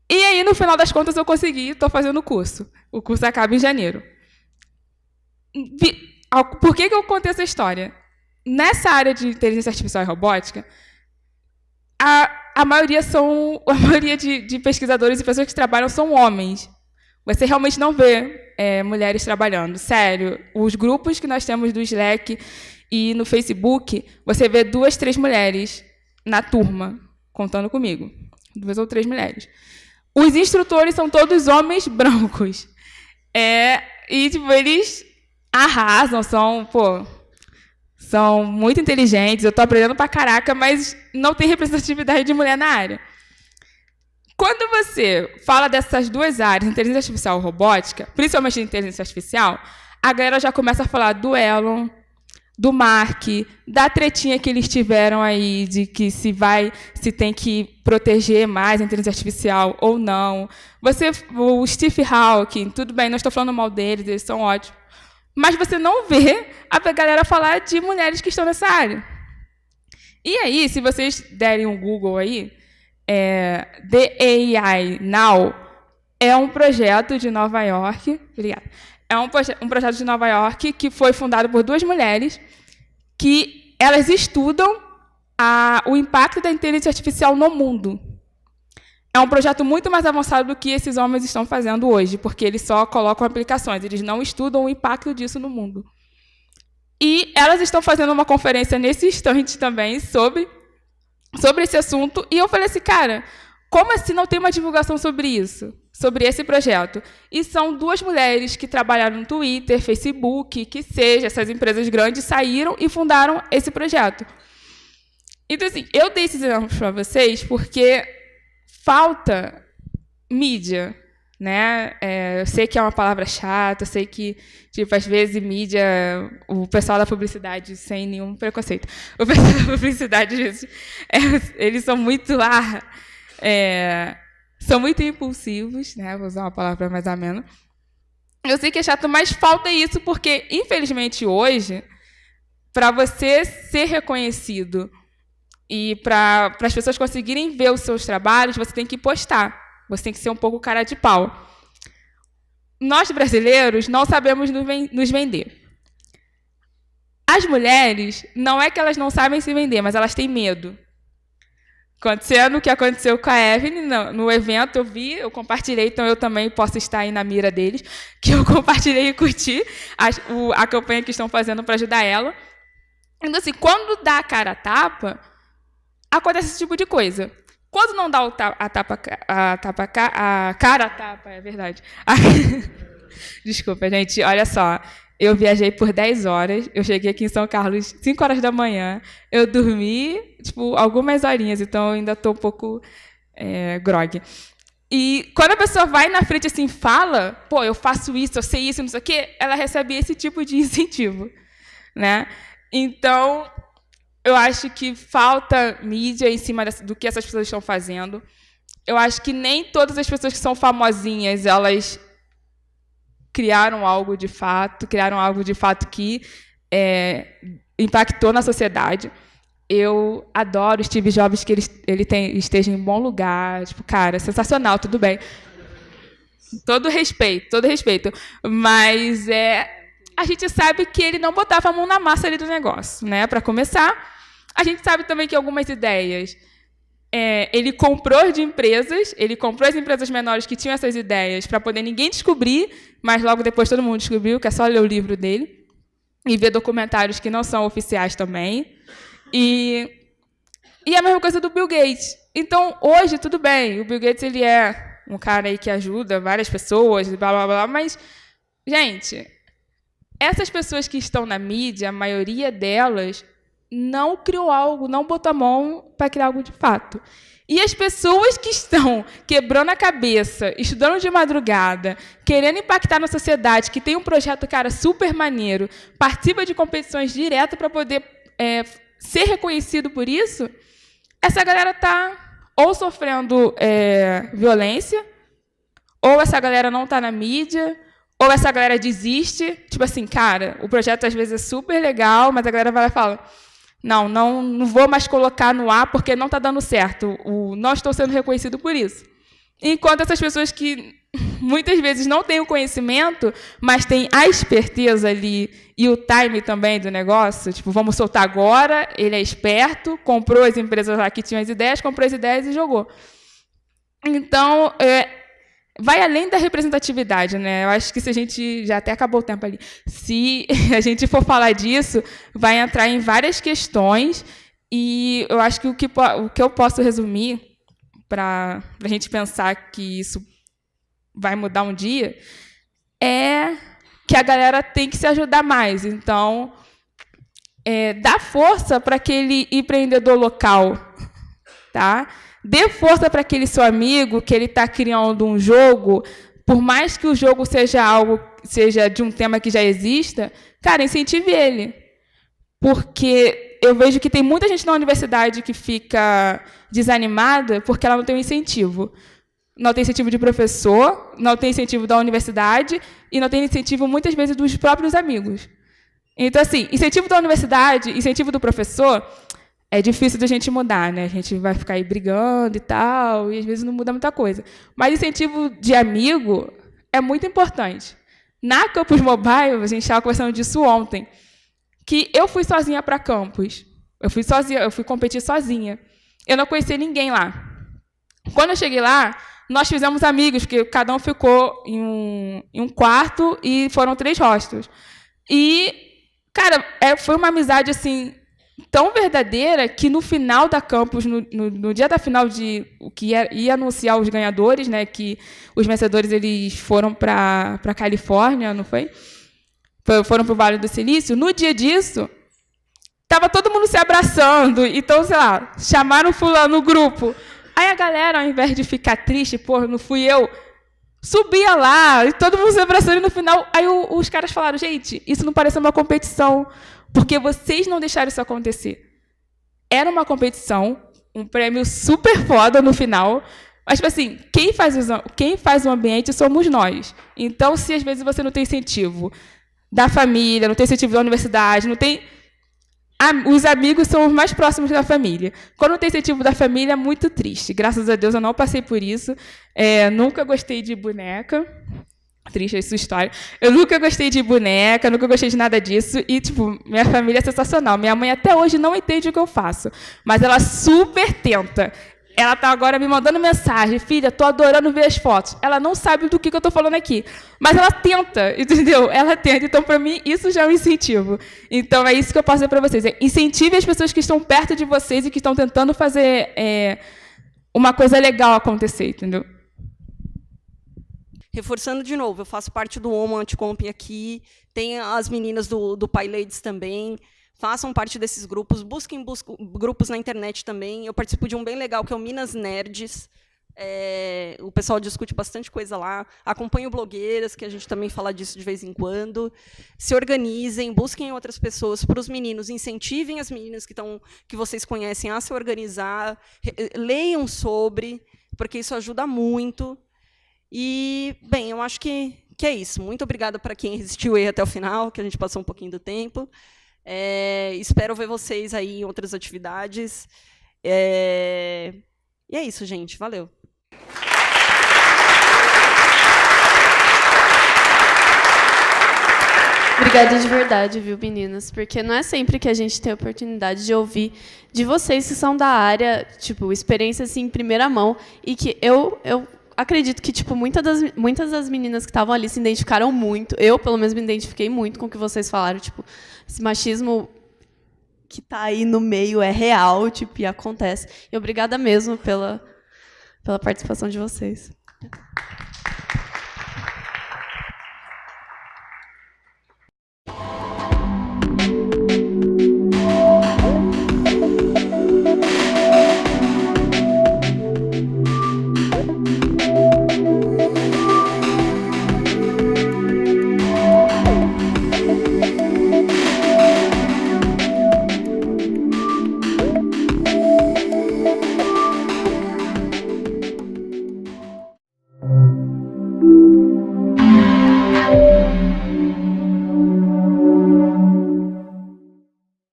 E aí, no final das contas, eu consegui, estou fazendo o curso. O curso acaba em janeiro. Por que eu contei essa história? Nessa área de inteligência artificial e robótica, a maioria de pesquisadores e pessoas que trabalham são homens. Você realmente não vê mulheres trabalhando. Sério, os grupos que nós temos do Slack e no Facebook, você vê 2, 3 mulheres na turma, contando comigo. 2 ou 3 mulheres. Os instrutores são todos homens brancos. E tipo, eles arrasam, são muito inteligentes, eu estou aprendendo pra caraca, mas não tem representatividade de mulher na área. Quando você fala dessas duas áreas, inteligência artificial e robótica, principalmente inteligência artificial, a galera já começa a falar do Elon, do Mark, da tretinha que eles tiveram aí, de que se tem que proteger mais a inteligência artificial ou não. O Steve Hawking, tudo bem, não estou falando mal deles, eles são ótimos. Mas você não vê a galera falar de mulheres que estão nessa área. E aí, se vocês derem um Google aí, The AI Now é um projeto de Nova York. Obrigada. É um projeto de Nova York que foi fundado por 2 mulheres que elas estudam o impacto da inteligência artificial no mundo. É um projeto muito mais avançado do que esses homens estão fazendo hoje, porque eles só colocam aplicações, eles não estudam o impacto disso no mundo. E elas estão fazendo uma conferência nesse instante também sobre esse assunto, e eu falei assim, cara, como assim não tem uma divulgação sobre isso? Sobre esse projeto? E são 2 mulheres que trabalharam no Twitter, Facebook, que seja, essas empresas grandes saíram e fundaram esse projeto. Então, assim, eu dei esses exemplos para vocês porque falta mídia, né? Eu sei que é uma palavra chata, eu sei que, tipo, às vezes mídia, o pessoal da publicidade, sem nenhum preconceito, o pessoal da publicidade, às vezes, eles são muito são muito impulsivos, né? Vou usar uma palavra mais amena. Eu sei que é chato, mas falta isso porque, infelizmente, hoje, para você ser reconhecido e para as pessoas conseguirem ver os seus trabalhos, você tem que postar. Você tem que ser um pouco cara de pau. Nós, brasileiros, não sabemos nos vender. As mulheres, não é que elas não sabem se vender, mas elas têm medo. Acontecendo o que aconteceu com a Evelyn, no evento eu compartilhei, então eu também posso estar aí na mira deles, que eu compartilhei e curti a campanha que estão fazendo para ajudar ela. Então, assim, quando dá a cara a tapa, acontece esse tipo de coisa. Quando não dá a cara a tapa, é verdade. Desculpa, gente, olha só. Eu viajei por 10 horas, eu cheguei aqui em São Carlos 5 horas da manhã, eu dormi, tipo, algumas horinhas, então eu ainda estou um pouco grogue. E quando a pessoa vai na frente assim, fala, pô, eu faço isso, eu sei isso, não sei o quê, ela recebe esse tipo de incentivo, né? Então, eu acho que falta mídia em cima do que essas pessoas estão fazendo. Eu acho que nem todas as pessoas que são famosinhas, elas criaram algo de fato que impactou na sociedade. Eu adoro Steve Jobs, que ele esteja em bom lugar. Tipo, cara, sensacional, tudo bem. Todo respeito. Mas a gente sabe que ele não botava a mão na massa ali do negócio, né? Para começar, a gente sabe também que algumas ideias ele comprou de empresas, ele comprou as empresas menores que tinham essas ideias para poder ninguém descobrir, mas logo depois todo mundo descobriu, que é só ler o livro dele e ver documentários que não são oficiais também. E a mesma coisa do Bill Gates. Então, hoje, tudo bem, o Bill Gates ele é um cara aí que ajuda várias pessoas, blá, blá, blá, mas, gente, essas pessoas que estão na mídia, a maioria delas não criou algo, não botou a mão para criar algo de fato. E as pessoas que estão quebrando a cabeça, estudando de madrugada, querendo impactar na sociedade, que tem um projeto, cara, super maneiro, participa de competições direto para poder ser reconhecido por isso, essa galera está ou sofrendo violência, ou essa galera não está na mídia, ou essa galera desiste. Tipo assim, cara, o projeto às vezes é super legal, mas a galera vai lá e fala: não vou mais colocar no ar porque não está dando certo. Não estou sendo reconhecido por isso. Enquanto essas pessoas que muitas vezes não têm o conhecimento, mas têm a esperteza ali e o time também do negócio, tipo, vamos soltar agora, ele é esperto, comprou as empresas lá que tinham as ideias, comprou as ideias e jogou. Então, vai além da representatividade, né? Eu acho que se a gente... Já até acabou o tempo ali. Se a gente for falar disso, vai entrar em várias questões e eu acho que o que eu posso resumir para a gente pensar que isso vai mudar um dia é que a galera tem que se ajudar mais. Então, dá força para aquele empreendedor local, tá? Dê força para aquele seu amigo que ele está criando um jogo, por mais que o jogo seja de um tema que já exista, cara, incentive ele. Porque eu vejo que tem muita gente na universidade que fica desanimada porque ela não tem um incentivo. Não tem incentivo de professor, não tem incentivo da universidade e não tem incentivo, muitas vezes, dos próprios amigos. Então, assim, incentivo da universidade, incentivo do professor... É difícil da gente mudar, né? A gente vai ficar aí brigando e tal, e às vezes não muda muita coisa. Mas incentivo de amigo é muito importante. Na Campus Mobile, a gente estava conversando disso ontem, que eu fui sozinha para campus. Eu fui competir sozinha. Eu não conhecia ninguém lá. Quando eu cheguei lá, nós fizemos amigos, porque cada um ficou em um quarto e foram 3 hostels. E, cara, foi uma amizade, assim, tão verdadeira que no final da campus, no dia da final o que ia anunciar os ganhadores, né, que os vencedores eles foram para a Califórnia, não foi? Foram para o Vale do Silício. No dia disso, estava todo mundo se abraçando. Então, sei lá, chamaram fulano no grupo. Aí a galera, ao invés de ficar triste, pô, não fui eu, subia lá, e todo mundo se abraçando, e no final, aí os caras falaram: gente, isso não parece uma competição, porque vocês não deixaram isso acontecer. Era uma competição, um prêmio super foda no final, mas, tipo assim, quem faz o ambiente somos nós. Então, se às vezes você não tem incentivo da família, não tem incentivo da universidade, não tem... Os amigos são os mais próximos da família. Quando não tem incentivo da família, é muito triste. Graças a Deus, eu não passei por isso. Nunca gostei de boneca. Triste essa história. Eu nunca gostei de boneca, nunca gostei de nada disso. E, tipo, minha família é sensacional. Minha mãe até hoje não entende o que eu faço. Mas ela super tenta. Ela está agora me mandando mensagem: filha, estou adorando ver as fotos. Ela não sabe do que eu estou falando aqui. Mas ela tenta, entendeu? Ela tenta. Então, para mim, isso já é um incentivo. Então, é isso que eu posso dizer para vocês. Incentive as pessoas que estão perto de vocês e que estão tentando fazer uma coisa legal acontecer, entendeu? Reforçando de novo, eu faço parte do Homo Anticomp aqui, tem as meninas do PyLadies também, façam parte desses grupos, busquem grupos na internet também. Eu participo de um bem legal, que é o Minas Nerds. O pessoal discute bastante coisa lá. Acompanho blogueiras, que a gente também fala disso de vez em quando. Se organizem, busquem outras pessoas para os meninos, incentivem as meninas que vocês conhecem a se organizar, leiam sobre, porque isso ajuda muito. E, bem, eu acho que é isso. Muito obrigada para quem resistiu aí até o final, que a gente passou um pouquinho do tempo. Espero ver vocês aí em outras atividades. E é isso, gente. Valeu. Obrigada de verdade, viu, meninas? Porque não é sempre que a gente tem a oportunidade de ouvir de vocês que são da área, tipo, experiência assim, em primeira mão, e que eu acredito que, tipo, muitas das meninas que estavam ali se identificaram muito. Eu, pelo menos, me identifiquei muito com o que vocês falaram. Tipo, esse machismo que está aí no meio é real, tipo, e acontece. E obrigada mesmo pela participação de vocês.